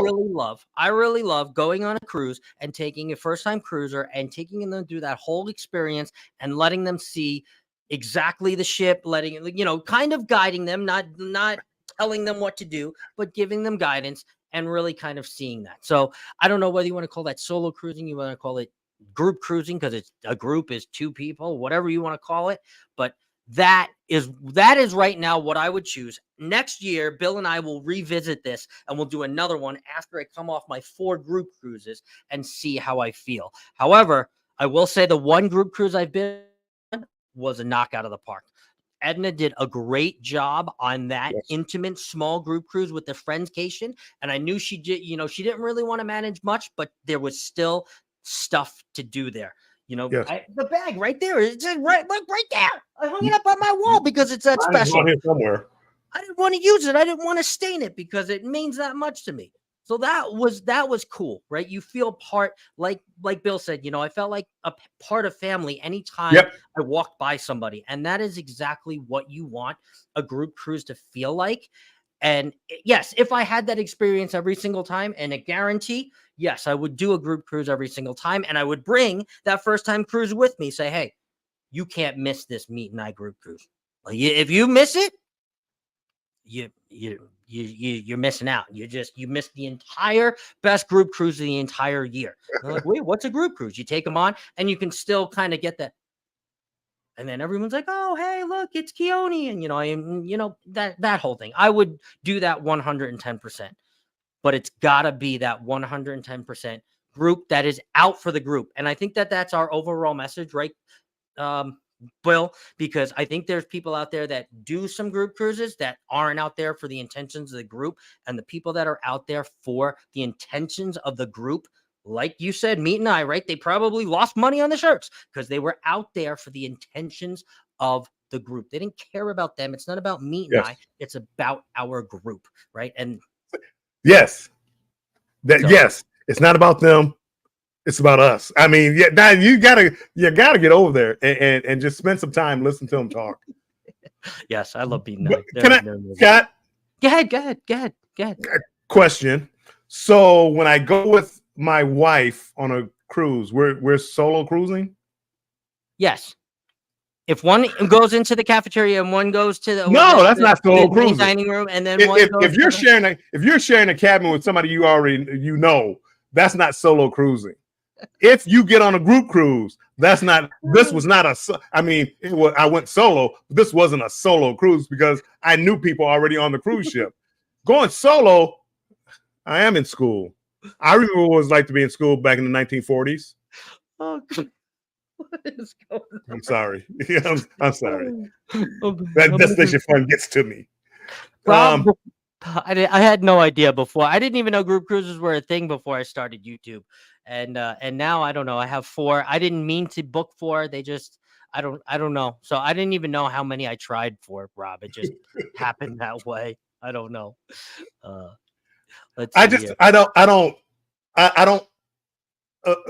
really love going on a cruise and taking a first-time cruiser and taking them through that whole experience and letting them see exactly the ship, kind of guiding them, not telling them what to do, but giving them guidance and really kind of seeing that. So I don't know whether you want to call that solo cruising, you want to call it group cruising, because it's a group is two people, whatever you want to call it. But that is right now what I would choose. Next year, Bill and I will revisit this and we'll do another one after I come off my 4 group cruises and see how I feel. However, I will say the one group cruise I've been on was a knockout of the park. Edna did a great job on that intimate small group cruise with the Friendscation. And I knew she did, she didn't really want to manage much, but there was still stuff to do there. The bag right there is just right there. I hung it up on my wall because it's that special. Here somewhere. I didn't want to use it. I didn't want to stain it because it means that much to me. So that was cool, right? You feel part, like Bill said, I felt like a part of family anytime I walked by somebody. And that is exactly what you want a group cruise to feel like. And yes, if I had that experience every single time, and a guarantee, yes, I would do a group cruise every single time. And I would bring that first time cruise with me. Say, hey, you can't miss this Meet and I group cruise. Like, if you miss it, you're missing out. You missed the entire best group cruise of the entire year. They're like, wait, what's a group cruise? You take them on and you can still kind of get that. And then everyone's like, oh, hey, look, it's Keone. And, that whole thing. I would do that 110%. But it's got to be that 110% group that is out for the group. And I think that's our overall message, right, Bill? Because I think there's people out there that do some group cruises that aren't out there for the intentions of the group. And the people that are out there for the intentions of the group, like you said, Meet and I, right? They probably lost money on the shirts because they were out there for the intentions of the group. They didn't care about them. It's not about Meet and I. It's about our group, right? And yes, it's not about them. It's about us. I mean, yeah, now you gotta get over there and just spend some time listening to them talk. Yes, I love being But nice. can I, Scott? Go ahead. Question. So when I go with my wife on a cruise, we're solo cruising. Yes. If one goes into the cafeteria and one goes to No, that's not solo the main cruising. dining room, and then one goes If you're sharing a cabin with somebody you already know, that's not solo cruising. If you get on a group cruise, that's not. This was not a. I mean, I went solo. This wasn't a solo cruise because I knew people already on the cruise ship. Going solo, I am in school. I remember what it was like to be in school back in the 1940s. Oh, what is going on? I'm sorry. I'm sorry. Okay. That destination fun gets to me. Rob, I had no idea before. I didn't even know group cruises were a thing before I started YouTube, and now I don't know. I have 4. I didn't mean to book 4. They just I don't know. So I didn't even know how many I tried for, Rob. It just happened that way. I don't know. Let's see here. I don't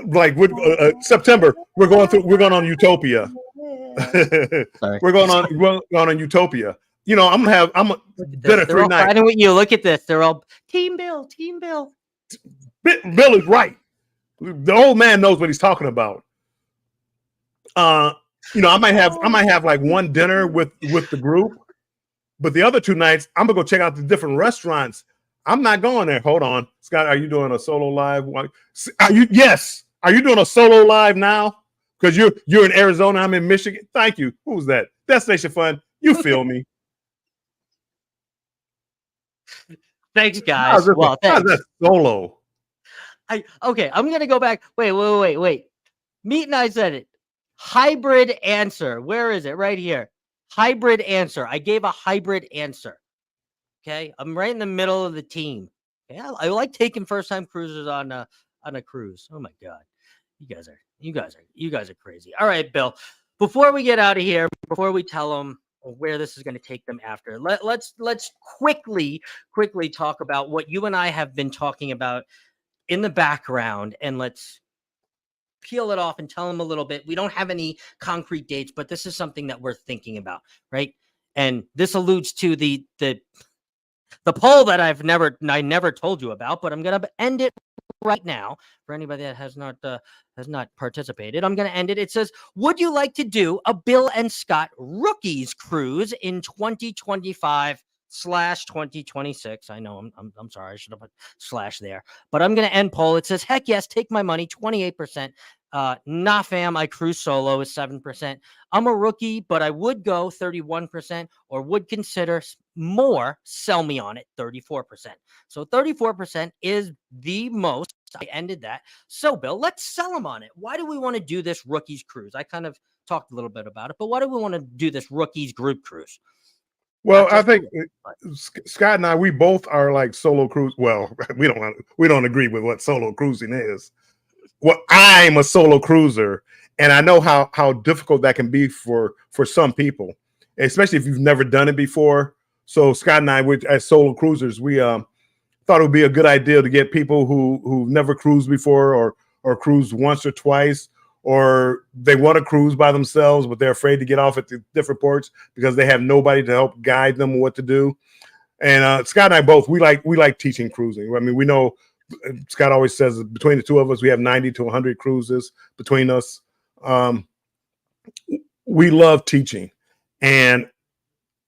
like with September. We're going on Utopia. Sorry. we're going on Utopia. You know, I'm a dinner They're all 3 nights. fighting with you. Look at this. They're all Team Bill. Bill is right. The old man knows what he's talking about. You know, I might have like one dinner with the group, but the other 2 nights I'm gonna go check out the different restaurants. I'm not going there. Hold on, Scott. Are you doing a solo live? Are you? Yes. Are you doing a solo live now? Because you're in Arizona. I'm in Michigan. Thank you. Who's that? Destination Fun. You feel me? Thanks, guys. Well, thanks. How's that solo? Okay. I'm gonna go back. Wait. Meat and I said it. Hybrid answer. Where is it? Right here. Hybrid answer. I gave a hybrid answer. Okay, I'm right in the middle of the team. Yeah, I like taking first-time cruisers on a cruise. Oh my god, you guys are crazy. All right, Bill. Before we get out of here, before we tell them where this is going to take them after, let's quickly talk about what you and I have been talking about in the background, and let's peel it off and tell them a little bit. We don't have any concrete dates, but this is something that we're thinking about, right? And this alludes to the poll that I never told you about, but I'm going to end it right now for anybody that has not participated. I'm going to end it. It says, would you like to do a Bill and Scott rookies cruise in 2025/2026? I know I'm sorry. I should have put slash there, but I'm going to end poll. It says, heck yes, take my money. 28%. Nah, fam, I cruise solo is 7%. I'm a rookie, but I would go 31%, or would consider more. Sell me on it, 34%. So 34% is the most. I ended that. So, Bill, let's sell them on it. Why do we want to do this rookies cruise? I kind of talked a little bit about it, but why do we want to do this rookies group cruise? Well, I think Scott and I, we both are like solo cruise. Well, we don't agree with what solo cruising is. Well, I'm a solo cruiser, and I know how difficult that can be for some people, especially if you've never done it before. So Scott and I, as solo cruisers, we thought it would be a good idea to get people who've never cruised before, or cruised once or twice, or they want to cruise by themselves, but they're afraid to get off at the different ports because they have nobody to help guide them what to do. And Scott and I both, we like teaching cruising. I mean, we know Scott always says between the two of us, we have 90 to 100 cruises between us. We love teaching, and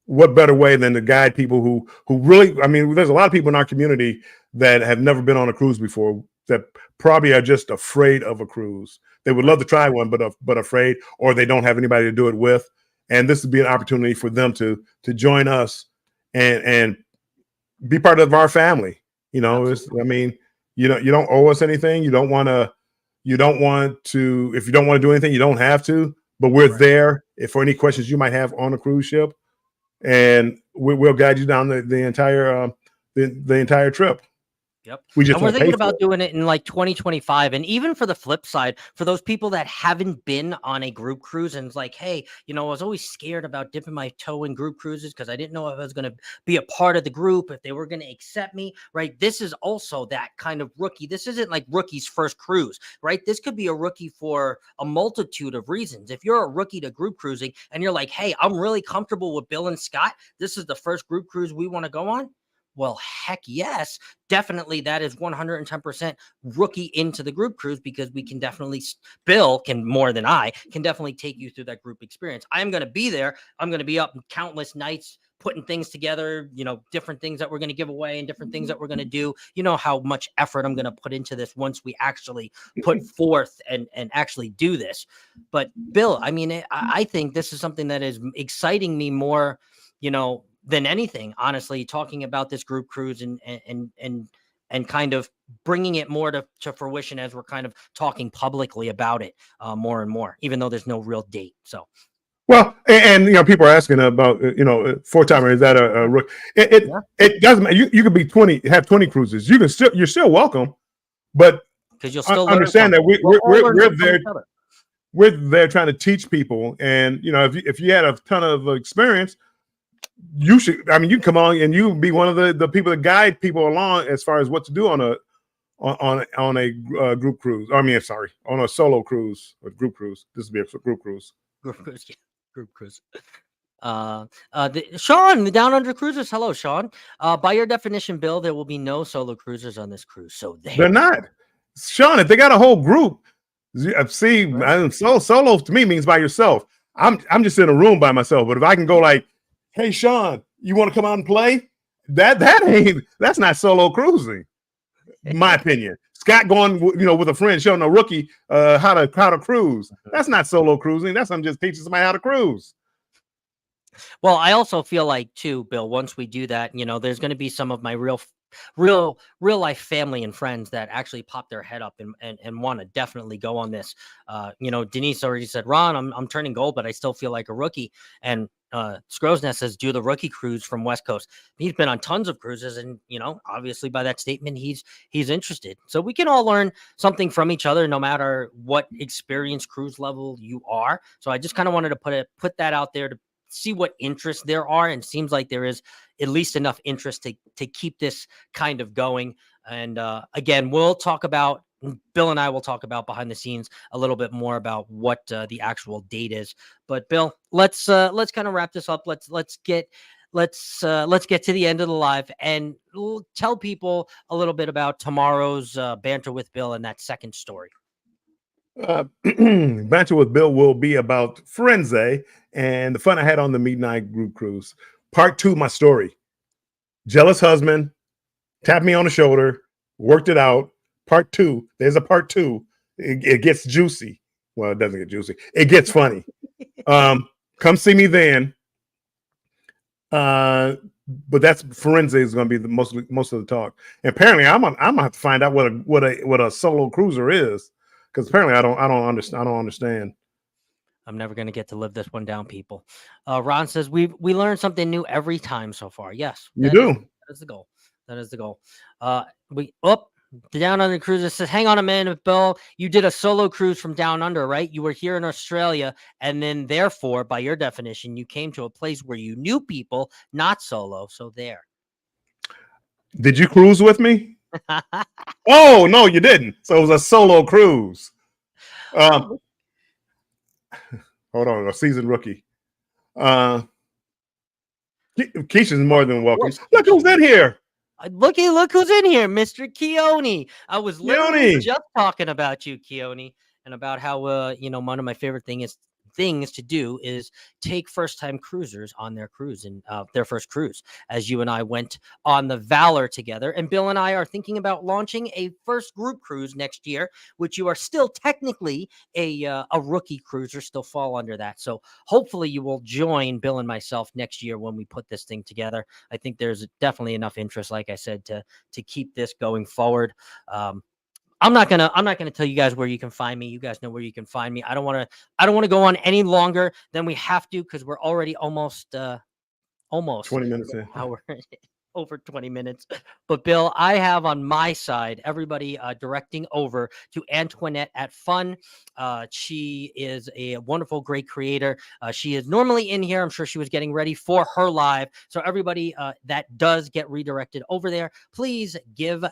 what better way than to guide people who really, I mean, there's a lot of people in our community that have never been on a cruise before that probably are just afraid of a cruise. They would love to try one, but afraid, or they don't have anybody to do it with. And this would be an opportunity for them to join us and be part of our family. You know, I mean, you don't owe us anything. You don't want to, if you don't want to do anything, you don't have to, but we're there for any questions you might have on a cruise ship. And we'll guide you down the entire trip. Yep. We just And we're don't pay thinking for about it. doing it in like 2025. And even for the flip side, for those people that haven't been on a group cruise and it's like, hey, I was always scared about dipping my toe in group cruises because I didn't know if I was going to be a part of the group, if they were going to accept me, right? This is also that kind of rookie. This isn't like rookie's first cruise, right? This could be a rookie for a multitude of reasons. If you're a rookie to group cruising and you're like, hey, I'm really comfortable with Bill and Scott, this is the first group cruise we want to go on. Well, heck yes, definitely that is 110% rookie into the group cruise because we can definitely, Bill can more than I can definitely take you through that group experience. I'm going to be there. I'm going to be up countless nights putting things together, different things that we're going to give away and different things that we're going to do. You know how much effort I'm going to put into this once we actually put forth and actually do this. But Bill, I mean, I think this is something that is exciting me more, than anything, honestly, talking about this group cruise and kind of bringing it more to fruition as we're kind of talking publicly about it more and more, even though there's no real date. So, Well, and people are asking about four timer, is that a rook? It doesn't matter. You could be have 20 cruises. You're still welcome, but because you'll still learn understand that something. we're there. We're there trying to teach people, and if you had a ton of experience, you should. I mean, you can come on and you be one of the people that guide people along as far as what to do on a group cruise. I mean, sorry, on a solo cruise or group cruise. This would be a group cruise. Group cruise, yeah. Group cruise. Sean, the Down Under Cruisers. Hello, Sean. By your definition, Bill, there will be no solo cruisers on this cruise. So they're not. Sean, if they got a whole group, see, Right. Solo to me means by yourself. I'm just in a room by myself. But if I can go like, hey, Sean, you want to come out and play? That's not solo cruising. My opinion. Scott going, with a friend showing a rookie how to cruise. That's not solo cruising. That's I'm just teaching somebody how to cruise. Well, I also feel like too, Bill, once we do that, there's going to be some of my real life family and friends that actually pop their head up and want to definitely go on this. Denise already said, Ron, I'm turning gold, but I still feel like a rookie. And Scrow's Nest says, do the rookie cruise from West Coast. He's been on tons of cruises, and obviously by that statement, he's interested. So we can all learn something from each other, no matter what experience cruise level you are. So I just kind of wanted to put that out there to see what interest there are, and seems like there is at least enough interest to keep this kind of going. And again, Bill and I will talk about behind the scenes a little bit more about what the actual date is. But Bill, let's kind of wrap this up. Let's get to the end of the live and tell people a little bit about tomorrow's Banter with Bill and that second story. Banter with Bill will be about Firenze and the fun I had on the midnight group cruise. Part 2, my story. Jealous husband, tapped me on the shoulder, worked it out. Part 2, there's a part 2. It gets juicy. Well, it doesn't get juicy. It gets funny. Come see me then. But that's Firenze is going to be the most of the talk. And apparently, I'm gonna have to find out what a solo cruiser is. Because apparently I don't understand. I'm never going to get to live this one down, people. Ron says we learn something new every time so far. Yes, you do. That is the goal. That is the goal. The Down Under Cruiser says, hang on a minute, Bill. You did a solo cruise from Down Under, right? You were here in Australia, and then therefore, by your definition, you came to a place where you knew people, not solo. So there. Did you cruise with me? Oh, no, you didn't. So it was a solo cruise. Hold on, a seasoned rookie. Keisha's more than welcome. Look who's in here. Look who's in here, Mr. Keone. I was literally just talking about you, Keone, and about how one of my favorite things to do is take first-time cruisers on their cruise and their first cruise, as you and I went on the Valor together. And Bill and I are thinking about launching a first group cruise next year, which you are still technically a rookie cruiser, still fall under that. So hopefully you will join Bill and myself next year when we put this thing together. I think there's definitely enough interest, like I said, to keep this going forward. I'm not gonna tell you guys where you can find me. You guys know where you can find me. I don't want to go on any longer than we have to, because we're already almost 20 minutes in. over 20 minutes. But Bill, I have on my side everybody directing over to Antoinette at Fun. She is a wonderful, great creator. She is normally in here. I'm sure she was getting ready for her live. So everybody that does get redirected over there, please give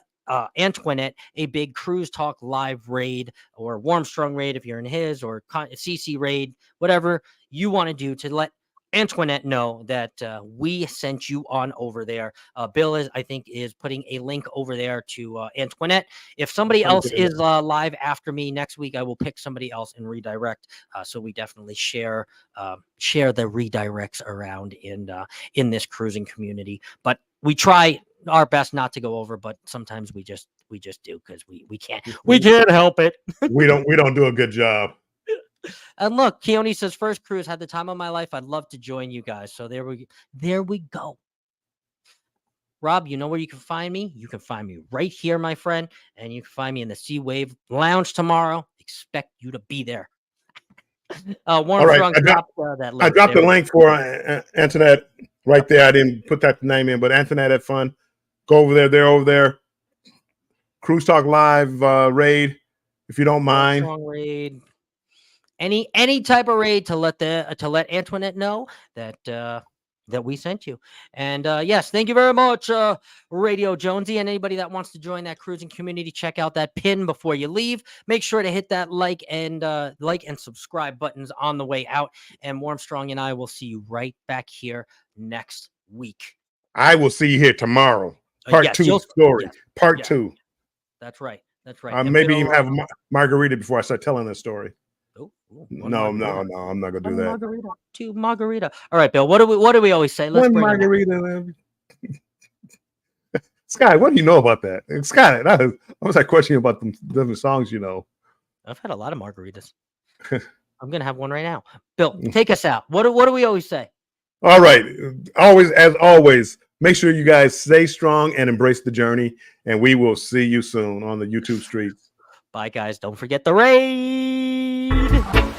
Antoinette a big Cruise Talk live raid or Warmstrong raid if you're in his, or CC raid, whatever you want to do to let Antoinette know that we sent you on over there. Bill I think is putting a link over there to Antoinette. If somebody else is live after me next week, I will pick somebody else and redirect. So we definitely share the redirects around in this cruising community. But we try our best not to go over, but sometimes we just do, because we can't help it. we don't do a good job. And look, Keone says, first cruise, had the time of my life. I'd love to join you guys. So there we go. Rob, you know where you can find me? You can find me right here, my friend. And you can find me in the Sea Wave Lounge tomorrow. Expect you to be there. Warmstrong dropped that link. I dropped the link for Antoinette right there. I didn't put that name in, but Antoinette at Fun. Go over there. They're over there. Cruise Talk Live raid, if you don't mind. Raid. Any type of raid to let Antoinette know that that we sent you. And yes, thank you very much, Radio Jonesy. And anybody that wants to join that cruising community, check out that pin before you leave. Make sure to hit that like and subscribe buttons on the way out. And Warmstrong and I will see you right back here next week. I will see you here tomorrow. Part 2 story. Yes, Part 2. That's right. That's right. Maybe even have margarita before I start telling this story. No, I'm not gonna do that. Margarita. All right, Bill. What do we always say? Let's bring margarita. Scott, what do you know about that? Scott, I was like questioning about the different songs. You know, I've had a lot of margaritas. I'm gonna have one right now. Bill, take us out. What do we always say? All right, as always, make sure you guys stay strong and embrace the journey. And we will see you soon on the YouTube streets. Bye, guys. Don't forget the raid.